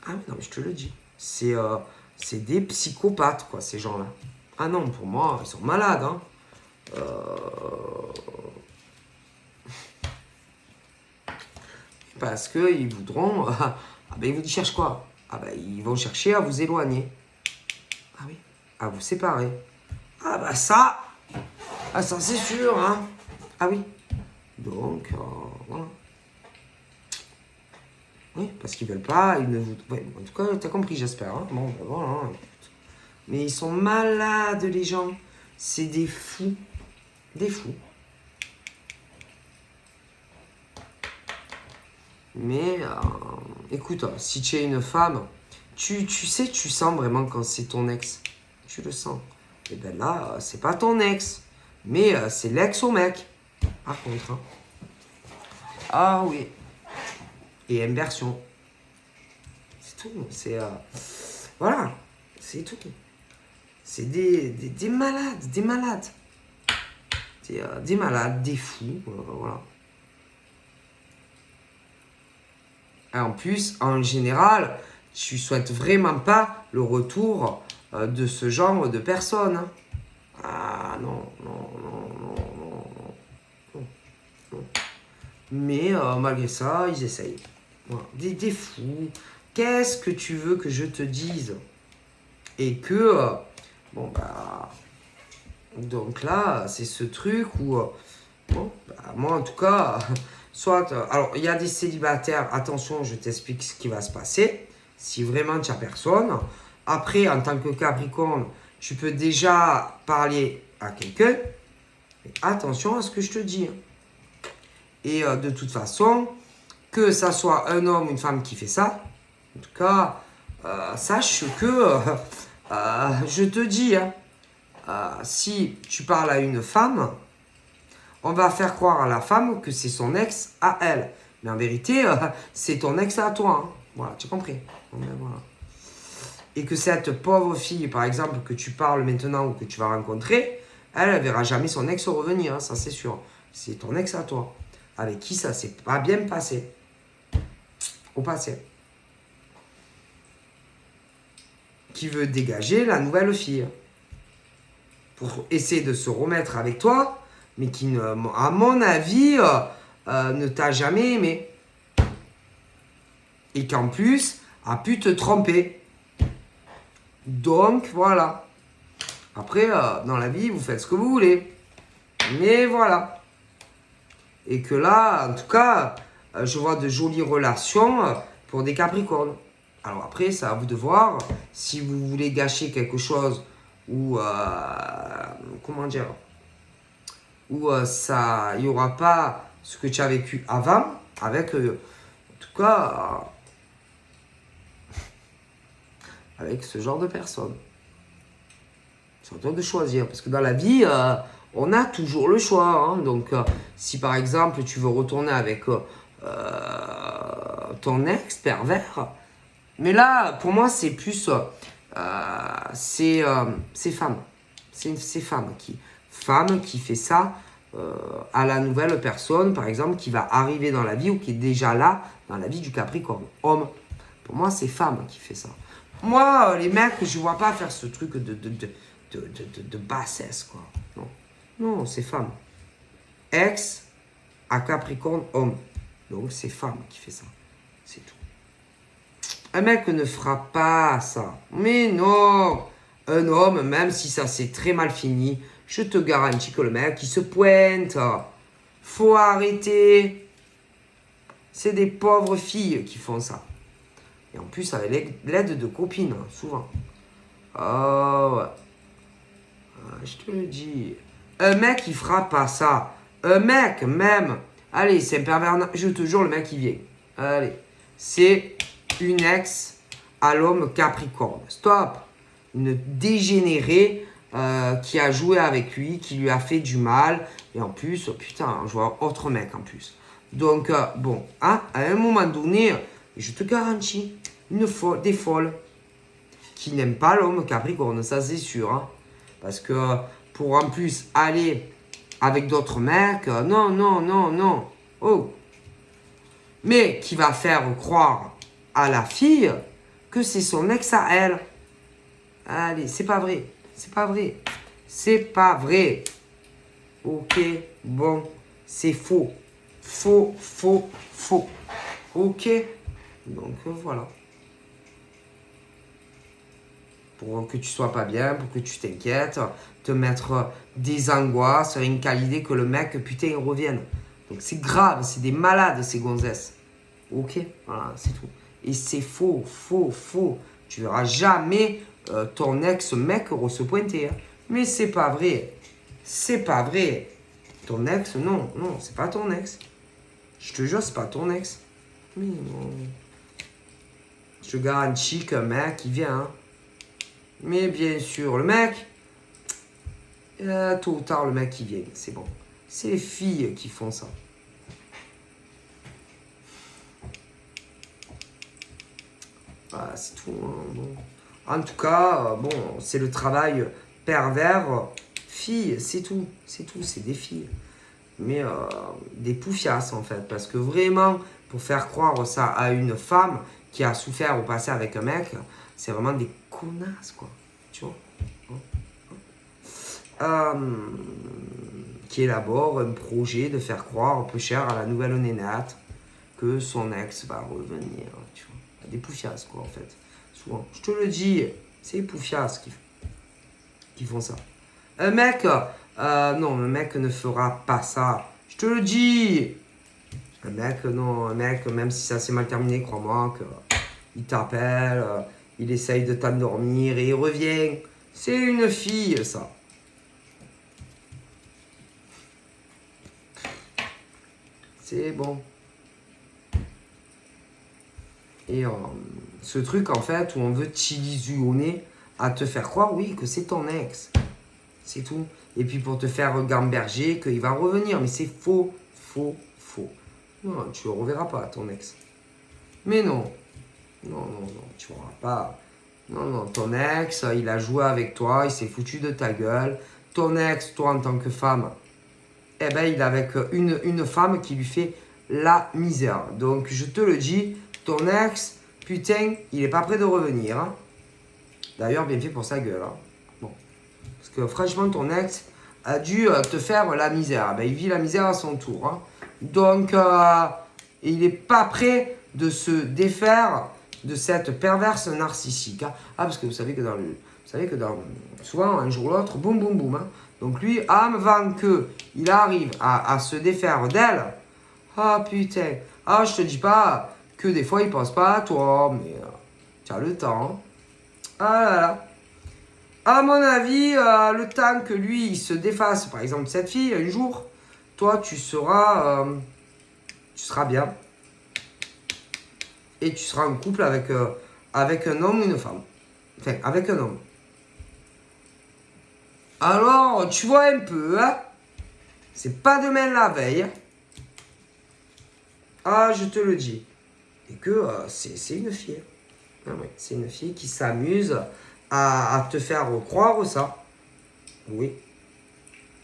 Ah oui, non, mais je te le dis. C'est des psychopathes, quoi, ces gens-là. Ah non, pour moi, ils sont malades, hein. Parce qu'ils voudront... ah ben, ils cherchent quoi? Ah ben, ils vont chercher à vous éloigner. Ah oui, à vous séparer. Ah ben ça... Ah ça, c'est sûr, hein. Ah oui. Donc, voilà. Oui, parce qu'ils veulent pas, ils ne vous... Ouais, en tout cas, t'as compris, j'espère. Hein. Bon, ben voilà. Hein. Mais ils sont malades, les gens. C'est des fous. Des fous. Mais, écoute, si tu es une femme, tu sais, tu sens vraiment quand c'est ton ex. Tu le sens. Et ben là, c'est pas ton ex. Mais c'est l'ex au mec. Par contre. Hein. Ah oui. Et inversion. C'est tout. C'est... voilà. C'est tout. C'est des malades. Des malades. Des malades, des fous. Voilà. Et en plus, en général, tu souhaites vraiment pas le retour de ce genre de personnes. Hein. Ah non, non, non, non, non, non, non. Mais malgré ça, ils essayent. Voilà. Des fous. Qu'est-ce que tu veux que je te dise? Et que, bon, bah... Donc là, c'est ce truc où... bon, bah, moi, en tout cas... soit, alors, il y a des célibataires, attention, je t'explique ce qui va se passer. Si vraiment tu n'as personne. Après, en tant que Capricorne, tu peux déjà parler à quelqu'un. Mais attention à ce que je te dis. Et de toute façon, que ça soit un homme ou une femme qui fait ça, en tout cas, sache que je te dis, hein, si tu parles à une femme, on va faire croire à la femme que c'est son ex à elle. Mais en vérité, c'est ton ex à toi. Hein. Voilà, tu as compris. Bon, ben, voilà. Et que cette pauvre fille, par exemple, que tu parles maintenant ou que tu vas rencontrer, elle ne verra jamais son ex revenir, hein, ça c'est sûr. C'est ton ex à toi. Avec qui ça s'est pas bien passé. Au passé. Qui veut dégager la nouvelle fille. Pour essayer de se remettre avec toi, mais qui, à mon avis, ne t'a jamais aimé. Et qu'en plus, a pu te tromper. Donc, voilà. Après, dans la vie, vous faites ce que vous voulez. Mais voilà. Et que là, en tout cas, je vois de jolies relations pour des Capricornes. Alors après, c'est à vous de voir si vous voulez gâcher quelque chose ou, comment dire, où ça, il n'y aura pas ce que tu as vécu avant, avec, en tout cas, avec ce genre de personnes. C'est à toi de choisir, parce que dans la vie, on a toujours le choix. Hein. Donc, si par exemple, tu veux retourner avec ton ex pervers, mais là, pour moi, c'est plus, c'est femme. C'est femme qui fait ça à la nouvelle personne, par exemple, qui va arriver dans la vie ou qui est déjà là dans la vie du Capricorne. Homme. Pour moi, c'est femme qui fait ça. Moi, les mecs, je vois pas faire ce truc de bassesse, quoi. Non, non, c'est femme. Ex à Capricorne, homme. Donc, c'est femme qui fait ça. C'est tout. Un mec ne fera pas ça. Mais non. Un homme, même si ça s'est très mal fini, je te garantis que le mec, il se pointe. Faut arrêter. C'est des pauvres filles qui font ça. Et en plus, avec l'aide de copines, souvent. Oh, ouais. Je te le dis. Un mec, il fera pas ça. Un mec, même. Allez, c'est un pervers. Je te jure, le mec, il vient. Allez. C'est une ex à l'homme Capricorne. Stop. Une dégénérée qui a joué avec lui, qui lui a fait du mal. Et en plus, putain, je vois autre mec en plus. Donc, bon, hein, à un moment donné, je te garantis, des folles qui n'aiment pas l'homme Capricorne, ça c'est sûr. Hein. Parce que pour en plus aller avec d'autres mecs, non, non, non, non. Oh. Mais qui va faire croire à la fille que c'est son ex à elle. Allez, c'est pas vrai. C'est pas vrai. C'est pas vrai. Ok, bon, c'est faux. Faux, faux, faux. Ok. Donc voilà. Pour que tu sois pas bien, pour que tu t'inquiètes, te mettre des angoisses, rien qu'à l'idée que le mec, putain, il revienne. Donc c'est grave, c'est des malades ces gonzesses. Ok, voilà, c'est tout. Et c'est faux, faux, faux. Tu verras jamais ton ex-mec se pointer. Hein. Mais c'est pas vrai. C'est pas vrai. Ton ex, non, non, c'est pas ton ex. Je te jure, c'est pas ton ex. Mais non. Je te garantis qu'un mec, il vient. Hein. Mais bien sûr, le mec, tôt ou tard, le mec, il vient. C'est bon. C'est les filles qui font ça. Voilà, c'est tout. Hein, bon. En tout cas, bon, c'est le travail pervers. Filles, c'est tout. C'est tout, c'est des filles. Mais des poufiasses, en fait. Parce que vraiment, pour faire croire ça à une femme qui a souffert au passé avec un mec, c'est vraiment des connasses, quoi. Tu vois, qui élabore un projet de faire croire peu cher à la nouvelle nénate que son ex va revenir. Tu vois. Des poufiasses, quoi, en fait. Souvent. Je te le dis, c'est les poufiasses qui font ça. Un mec, non, un mec ne fera pas ça. Je te le dis. Un mec, non, un mec, même si ça s'est mal terminé, crois-moi, il t'appelle, il essaye de t'endormir et il revient. C'est une fille, ça. C'est bon. Et ce truc, en fait, où on veut t'illusionner à te faire croire, oui, que c'est ton ex. C'est tout. Et puis pour te faire gamberger, qu'il va revenir. Mais c'est faux, faux, faux. Non, tu ne le reverras pas, ton ex. Mais non. Non, non, non, tu ne verras pas. Non, non, ton ex, il a joué avec toi, il s'est foutu de ta gueule. Ton ex, toi, en tant que femme, eh ben, il est avec une femme qui lui fait la misère. Donc, je te le dis, ton ex, putain, il est pas prêt de revenir. Hein. D'ailleurs, bien fait pour sa gueule. Hein. Bon. Parce que franchement, ton ex a dû te faire la misère. Ben, il vit la misère à son tour. Hein. Donc, il n'est pas prêt de se défaire de cette perverse narcissique. Hein. Ah, parce que vous savez que souvent, un jour ou l'autre, boum, boum, boum. Hein. Donc lui, avant qu'il arrive à se défaire d'elle, ah putain, ah je te dis pas que des fois il pense pas à toi, mais tu as le temps. Ah là là. À mon avis, le temps que lui il se défasse, par exemple cette fille, un jour, toi tu seras bien. Et tu seras en couple avec un homme ou une femme. Enfin, avec un homme. Alors, tu vois un peu, hein. C'est pas demain la veille. Ah, je te le dis. Et que c'est une fille. Ah oui, c'est une fille qui s'amuse à te faire croire ça. Oui.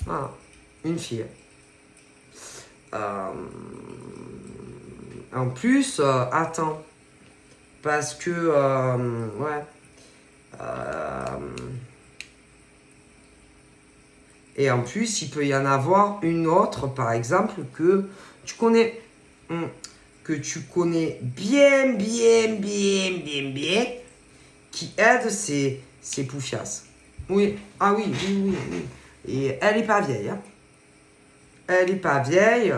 Ah, une fille. En plus, attends. Parce que, ouais. Et en plus, il peut y en avoir une autre, par exemple, que tu connais, bien, qui aide ces poufiasses. Oui, ah oui, oui, oui, oui. Et elle n'est pas vieille. Hein. Elle n'est pas vieille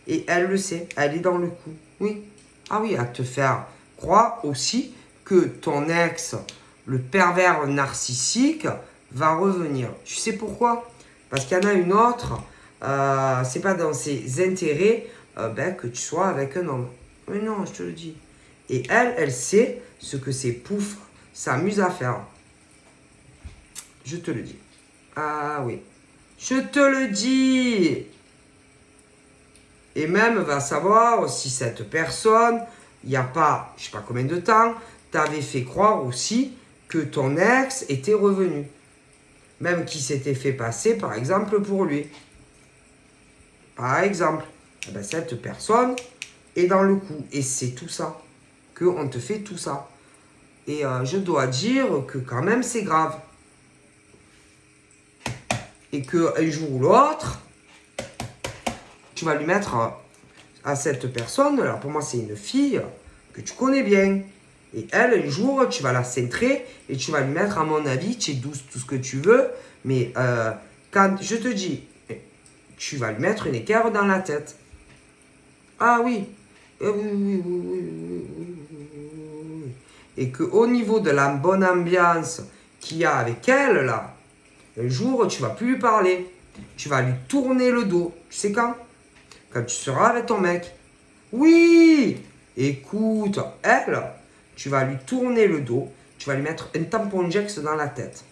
et elle le sait. Elle est dans le coup. Oui. Ah oui, à te faire croire aussi que ton ex, le pervers narcissique, va revenir. Tu sais pourquoi? Parce qu'il y en a une autre, c'est pas dans ses intérêts que tu sois avec un homme. Mais non, je te le dis. Et elle sait ce que ces poufs s'amusent à faire. Je te le dis. Ah oui. Je te le dis. Et même va savoir si cette personne, il n'y a pas, je ne sais pas combien de temps, t'avait fait croire aussi que ton ex était revenu. même qui s'était fait passer, par exemple, pour lui. Par exemple, eh ben, cette personne est dans le coup. Et c'est tout ça. Qu'on te fait tout ça. Et je dois dire que quand même, c'est grave. Et qu'un jour ou l'autre, tu vas lui mettre à cette personne, alors pour moi, c'est une fille que tu connais bien. Et elle, un jour, tu vas la centrer et tu vas lui mettre, à mon avis, tu es douce, tout ce que tu veux, mais quand je te dis, tu vas lui mettre une équerre dans la tête. Ah oui, oui, oui, oui, oui, oui, oui. Et qu'au niveau de la bonne ambiance qu'il y a avec elle, là, un jour, tu vas plus lui parler. Tu vas lui tourner le dos. Tu sais quand? Quand tu seras avec ton mec. Oui! Écoute, elle, tu vas lui tourner le dos, tu vas lui mettre un tampon Jex dans la tête.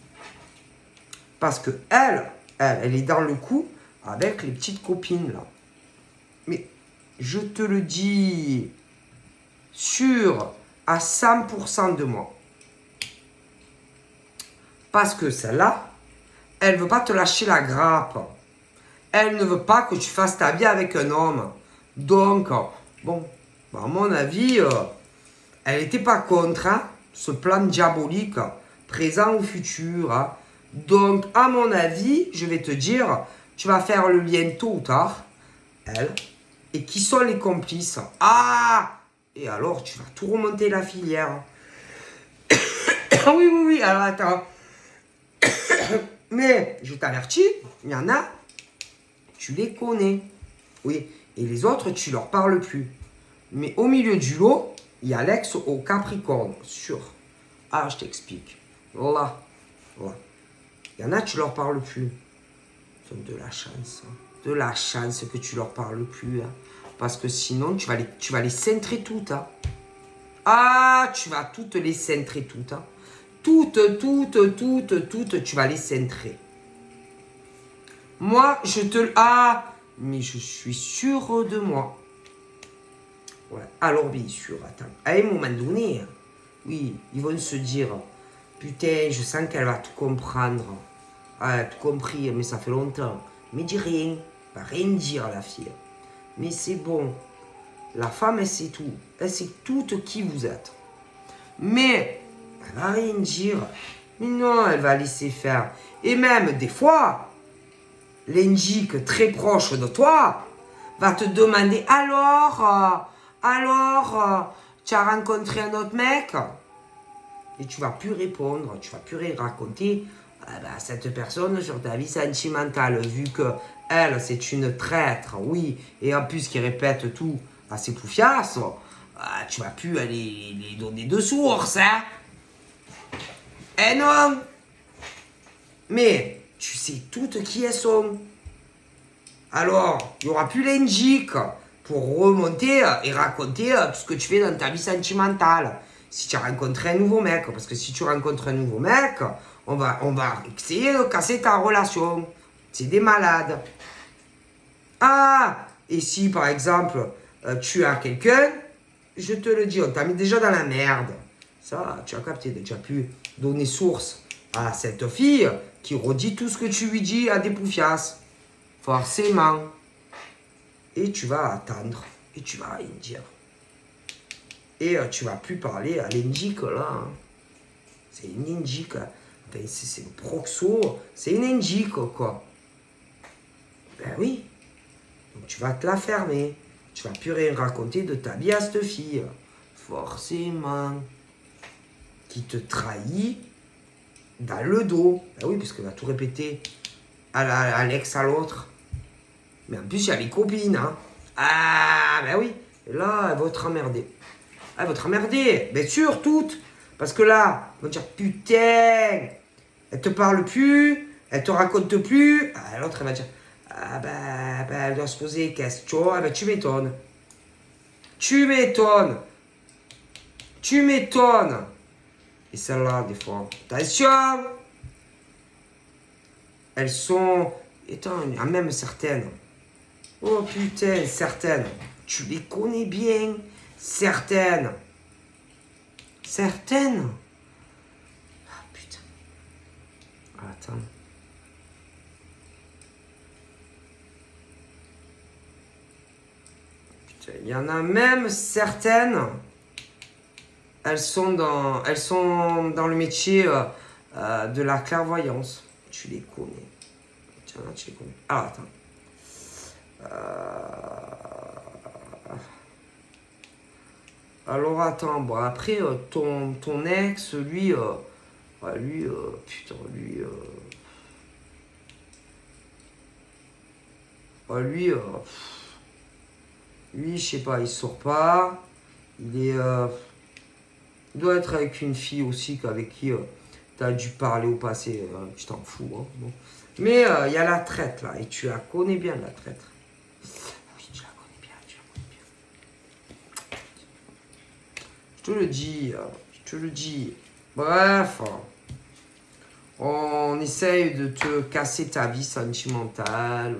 Parce que elle est dans le coup avec les petites copines là. Mais je te le dis, sûr à 100% de moi. Parce que celle-là, elle ne veut pas te lâcher la grappe. Elle ne veut pas que tu fasses ta vie avec un homme. Donc, bon, à mon avis, elle n'était pas contre ce plan diabolique, présent ou futur. Hein. Donc, à mon avis, je vais te dire, tu vas faire le lien tôt ou tard, elle, et qui sont les complices. Ah! Et alors, tu vas tout remonter la filière. Oui, oui, oui, alors attends. Mais, je t'avertis, il y en a, tu les connais. Oui, et les autres, tu leur parles plus. Mais au milieu du lot, il y a l'ex au Capricorne, sûr. Ah, je t'explique. Voilà. Voilà. Il y en a, tu leur parles plus. Ils ont de la chance. Hein. De la chance que tu leur parles plus. Hein. Parce que sinon, tu vas les centrer toutes. Hein. Ah, tu vas toutes les centrer toutes. Hein. Toutes, tu vas les centrer. Moi, je te... Ah, mais je suis sûr de moi. Ouais. Alors, bien sûr, attends. À un moment donné, oui, ils vont se dire, putain, je sens qu'elle va tout comprendre. Ah, tout compris, mais ça fait longtemps. Mais dis rien, va rien dire la fille. Mais c'est bon, la femme, elle sait tout. Elle sait tout qui vous êtes. Mais, elle va rien dire. Mais non, elle va laisser faire. Et même, des fois, l'indique très proche de toi va te demander, alors, tu as rencontré un autre mec? Et tu vas plus répondre, tu vas plus rien raconter à cette personne sur ta vie sentimentale, vu que elle, c'est une traître, oui, et en plus qui répète tout à ses poufiasses, tu vas plus aller les donner de source, hein? Eh non! Mais tu sais toutes qui elles sont. Alors, il n'y aura plus l'indique pour remonter et raconter tout ce que tu fais dans ta vie sentimentale. Si tu as rencontré un nouveau mec, parce que si tu rencontres un nouveau mec, on va essayer de casser ta relation. C'est des malades. Ah, et si par exemple, tu as quelqu'un, je te le dis, on t'a mis déjà dans la merde. Ça, tu as capté, tu as pu donner source à cette fille qui redit tout ce que tu lui dis à des poufiasses. Forcément. Et tu vas attendre. Et tu vas rien dire. Et tu vas plus parler à l'indique là. Hein. C'est une indique. Ben, c'est le proxo. C'est une indique quoi. Ben oui. Donc tu vas te la fermer. Tu vas plus rien raconter de ta vie à cette fille. Forcément. Qui te trahit dans le dos. Ben oui, parce qu'elle va tout répéter à l'ex à l'autre. Mais en plus, il y a les copines. Hein. Ah, ben oui. Et là, elle va te emmerder. Elle va te emmerder. Bien sûr, toutes. Parce que là, elle va te dire, putain, elle te parle plus, elle te raconte plus. Ah, l'autre, elle va dire, ah ben, elle doit se poser des questions. Ah ben, tu m'étonnes. Tu m'étonnes. Tu m'étonnes. Et celle-là, des fois, attention. Elles sont... Attends, il y a même certaines. Oh putain, certaines. Tu les connais bien. Certaines. Certaines. Ah putain. Attends. Il y en a même certaines, elles sont dans le métier de la clairvoyance. Tu les connais. Tiens, là, tu les connais. Ah, attends. Alors, attends. Bon, après, ton ex, lui... putain, lui... lui, lui, je sais pas, il sort pas. Il est... il doit être avec une fille aussi avec qui tu as dû parler au passé. Tu t'en fous. Hein, bon. Mais il y a la traite là. Et tu la connais bien, la traite. Oui, tu la connais bien, tu la connais bien. Je te le dis. Je te le dis. Bref. On essaye de te casser ta vie sentimentale.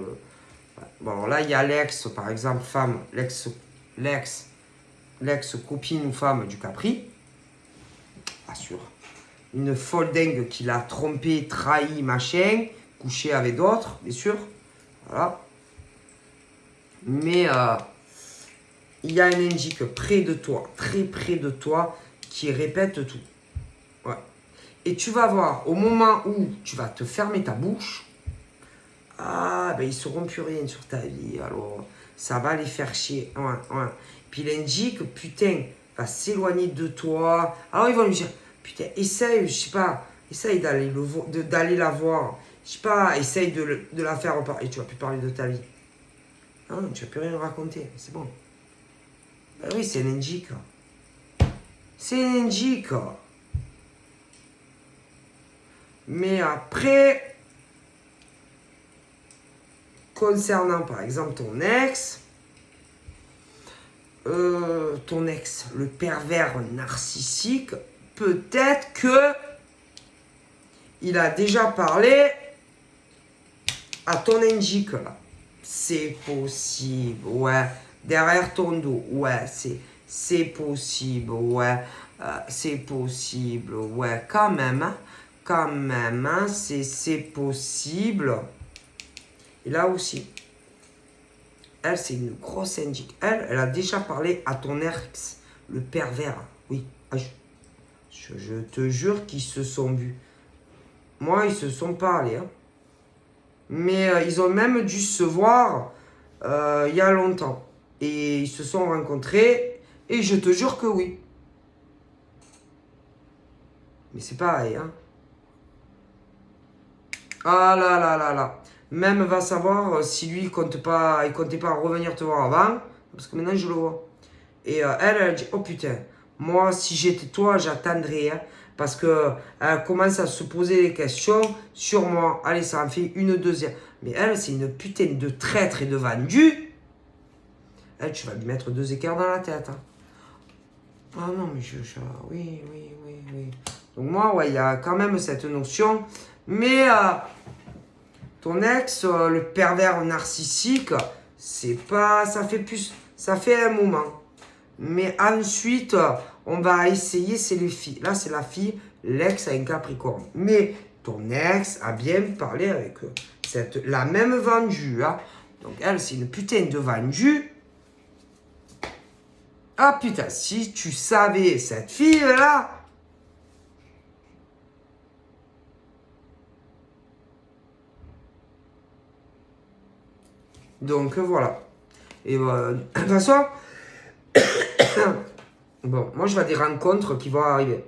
Bon, là, il y a l'ex, par exemple, femme. L'ex-copine ou femme du Capri. Pas sûr. Une folle dingue qui l'a trompé, trahi, machin, couché avec d'autres, bien sûr. Voilà. Mais il y a un indique près de toi, très près de toi, qui répète tout. Ouais. Et tu vas voir, au moment où tu vas te fermer ta bouche, ah, ben ils ne sauront plus rien sur ta vie. Alors, ça va les faire chier. Ouais, ouais. Puis l'indique, putain, va s'éloigner de toi. Alors, ils vont lui dire, putain, essaye, je sais pas, essaye d'aller la voir. Je sais pas, essaye de la faire reparler. Et tu vas plus parler de ta vie. Non, tu vas plus rien raconter. C'est bon. Ben oui, c'est un indique. C'est un indique. Mais après, concernant par exemple ton ex, le pervers narcissique, peut-être que il a déjà parlé à ton indique là. C'est possible, ouais. Derrière ton dos, ouais, c'est possible, ouais. C'est possible, ouais. Quand même, hein, c'est possible. Et là aussi, elle, c'est une grosse indique. Elle a déjà parlé à ton ex, le pervers. Oui, je te jure qu'ils se sont vus. Moi, ils se sont parlé. Hein. Mais ils ont même dû se voir il y a longtemps. Et ils se sont rencontrés. Et je te jure que oui. Mais c'est pareil. Hein. Ah là là là là. Même va savoir si lui, il comptait pas revenir te voir avant. Parce que maintenant, je le vois. Et elle dit, oh putain, moi, si j'étais toi, j'attendrais. Hein, parce que elle commence à se poser des questions sur moi. Allez, ça en fait une deuxième. Mais elle, c'est une putain de traître et de vendue. Elle, tu vas lui mettre 2 équerres dans la tête. Hein. Ah non, mais oui. Donc moi, ouais, il y a quand même cette notion. Mais ton ex, le pervers narcissique, c'est pas... Ça fait un moment. Mais ensuite, on va essayer, c'est les filles. Là, c'est la fille, l'ex a un Capricorne. Mais ton ex a bien parlé avec la même vendue. Hein. Donc, elle, c'est une putain de vendue. Ah putain, si tu savais cette fille-là. Donc, voilà. Et de toute façon... Bon, moi je vois des rencontres qui vont arriver.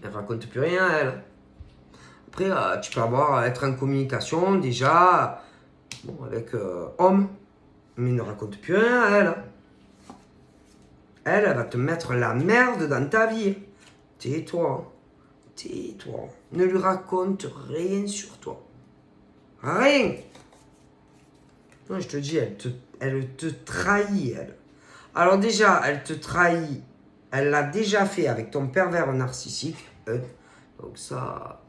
Elle raconte plus rien, elle. Après, tu peux être en communication déjà bon, avec homme, mais ne raconte plus rien, elle. Elle va te mettre la merde dans ta vie. Tais-toi. Tais-toi. Ne lui raconte rien sur toi. Rien. Non, je te dis, elle te trahit, elle. Alors déjà, elle te trahit. Elle l'a déjà fait avec ton pervers narcissique. Donc ça,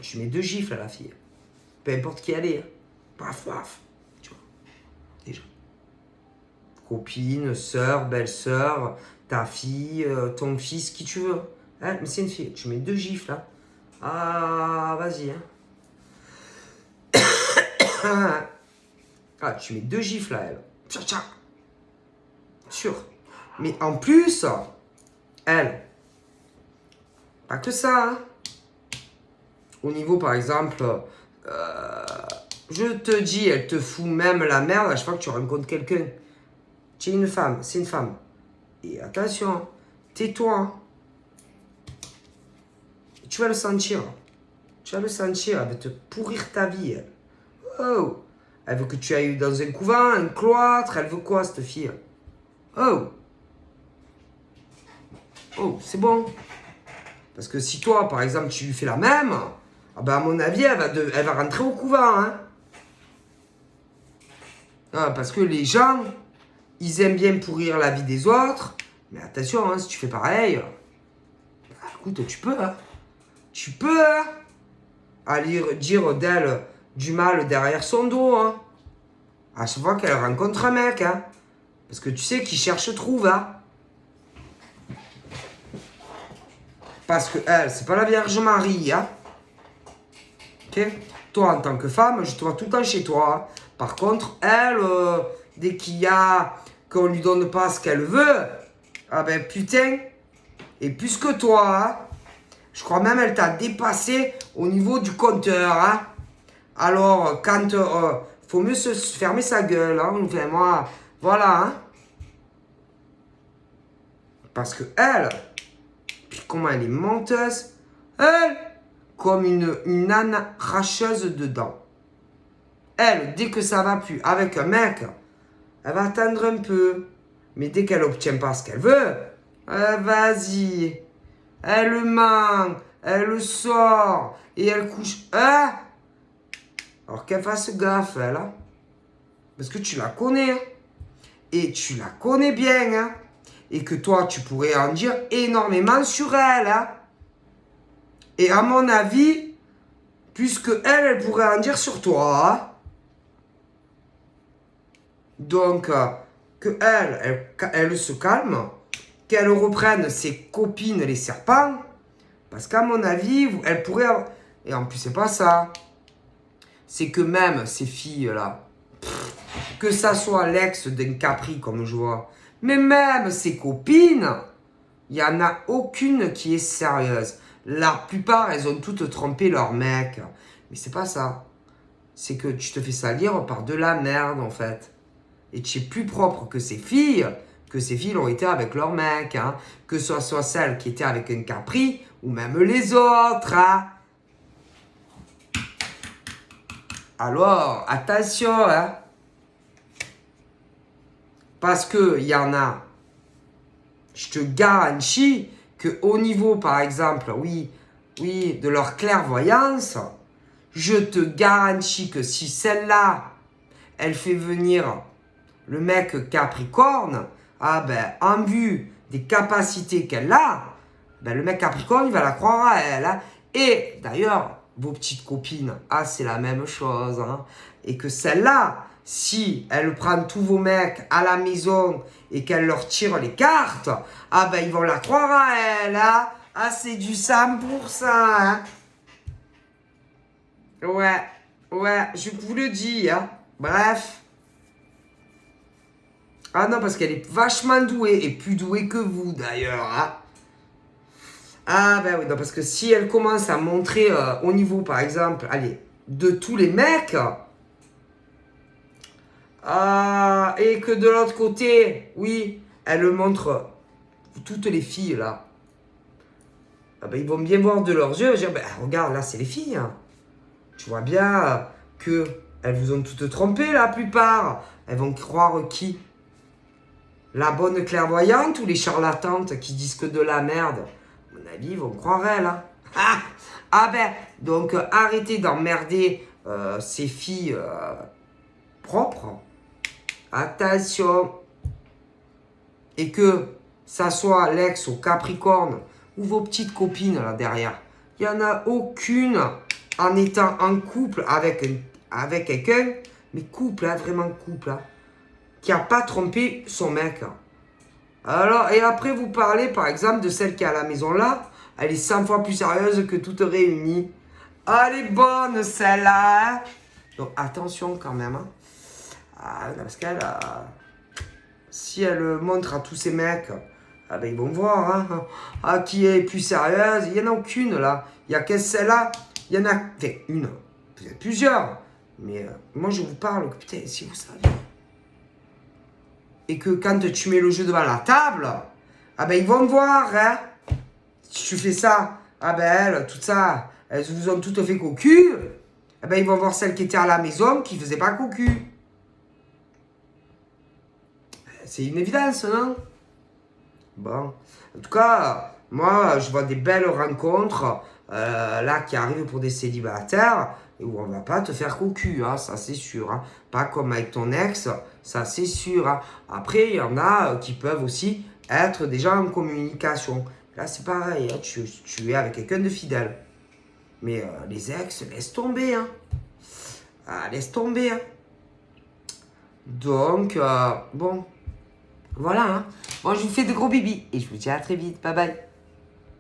je mets 2 gifles à la fille. Peu importe qui elle est. Hein. Paf, paf. Tu vois, déjà. Copine, sœur, belle-sœur, ta fille, ton fils, qui tu veux. Hein, mais c'est une fille. Tu mets 2 gifles là. Ah, vas-y. Hein. Ah, tu mets 2 gifles à elle. Tcha, tcha. sûr. Mais en plus, elle, pas que ça, hein. Au niveau, par exemple, je te dis, elle te fout même la merde à chaque fois que tu rencontres quelqu'un. Tu es une femme, c'est une femme. Et attention, tais-toi. Hein. Tu vas le sentir. Tu vas le sentir, elle va te pourrir ta vie. Elle. Oh, elle veut que tu ailles dans un couvent, un cloître, elle veut quoi cette fille? Oh, oh, c'est bon. Parce que si toi, par exemple, tu lui fais la même, ah ben à mon avis, elle va rentrer au couvent. Hein. Ah, parce que les gens, ils aiment bien pourrir la vie des autres. Mais attention, hein, si tu fais pareil, écoute, tu peux. Hein. Tu peux hein, aller dire d'elle du mal derrière son dos. Hein. À chaque fois qu'elle rencontre un mec. Hein. Parce que tu sais qu'il cherche trouve. Hein. Parce que elle, c'est pas la Vierge Marie. Hein. Ok. Toi, en tant que femme, je te vois tout le temps chez toi. Hein. Par contre, elle, dès qu'il y a qu'on lui donne pas ce qu'elle veut, ah ben putain, et plus que toi, hein. Je crois même elle t'a dépassé au niveau du compteur. Hein. Alors, quand faut mieux se fermer sa gueule. Hein. Enfin, moi, voilà. Hein. Parce que elle, puis comment elle est menteuse, elle, comme une âne racheuse de dents. Elle, dès que ça va plus avec un mec, elle va attendre un peu. Mais dès qu'elle obtient pas ce qu'elle veut, vas-y. Elle ment, elle sort et elle couche. Hein? Alors qu'elle fasse gaffe, elle. Hein? Parce que tu la connais. Hein? Et tu la connais bien. Hein? Et que toi, tu pourrais en dire énormément sur elle. Hein? Et à mon avis, puisque elle pourrait en dire sur toi. Hein? Donc, que elle se calme, qu'elle reprenne ses copines les serpents, parce qu'à mon avis, elle pourrait avoir... Et en plus, c'est pas ça. C'est que même ces filles-là, que ça soit l'ex d'un Capri, comme je vois, mais même ses copines, il n'y en a aucune qui est sérieuse. La plupart, elles ont toutes trompé leur mec. Mais c'est pas ça. C'est que tu te fais salir par de la merde, en fait. Et tu es plus propre que ces filles l'ont été avec leur mec. Hein. Que ce soit celles qui étaient avec un Capri, ou même les autres. Hein. Alors, attention, hein. Parce qu'il y en a, je te garantis qu'au niveau, par exemple, oui, de leur clairvoyance, je te garantis que si celle-là, elle fait venir le mec Capricorne, ah ben, en vue des capacités qu'elle a, ben, le mec Capricorne, il va la croire à elle. Hein. Et d'ailleurs, vos petites copines, ah, c'est la même chose. Hein. Et que celle-là, si elle prend tous vos mecs à la maison et qu'elle leur tire les cartes, ah ben, ils vont la croire à elle. Hein. Ah, c'est du 100%. Hein. Ouais, je vous le dis. Hein. Bref. Ah non, parce qu'elle est vachement douée, et plus douée que vous d'ailleurs. Hein. Ah ben oui, non, parce que si elle commence à montrer au niveau, par exemple, allez, de tous les mecs, et que de l'autre côté, oui, elle montre toutes les filles là, ah ben, ils vont bien voir de leurs yeux, dire, ben, regarde, là c'est les filles. Hein. Tu vois bien que elles vous ont toutes trompé la plupart. Elles vont croire qui? La bonne clairvoyante ou les charlatantes qui disent que de la merde? À mon avis, ils vont croire elle. Hein. Ah ben, donc arrêtez d'emmerder ces filles propres. Attention. Et que ça soit l'ex au Capricorne ou vos petites copines là derrière. Il n'y en a aucune en étant en couple avec quelqu'un, mais couple, hein, vraiment couple, hein, qui n'a pas trompé son mec. Alors, et après, vous parlez, par exemple, de celle qui est à la maison là. Elle est 100 fois plus sérieuse que toutes réunies. Ah, elle est bonne, celle-là. Hein. Donc, attention quand même. Hein. Ah, parce qu'elle... si elle montre à tous ces mecs, ah ben ils vont voir, hein, ah, qui est plus sérieuse. Il n'y en a aucune là. Il n'y a que celle-là. Il y en a, enfin, une, peut-être plusieurs. Mais moi je vous parle que, putain, si vous savez. Et que quand tu mets le jeu devant la table, ah ben ils vont voir, hein. Si tu fais ça, ah ben elles, tout ça, elles vous ont toutes fait cocu. Ah ben ils vont voir celle qui était à la maison qui faisait pas cocu. C'est une évidence, non? Bon. En tout cas, moi, je vois des belles rencontres là qui arrivent pour des célibataires et où on va pas te faire cocu, hein, ça c'est sûr. Hein. Pas comme avec ton ex, ça c'est sûr. Hein. Après, il y en a qui peuvent aussi être déjà en communication. Là, c'est pareil, hein, tu es avec quelqu'un de fidèle. Mais les ex, laisse tomber. Hein. Ah, laisse tomber. Hein. Donc, bon. Voilà, hein. Bon, je vous fais de gros bibis et je vous dis à très vite. Bye bye.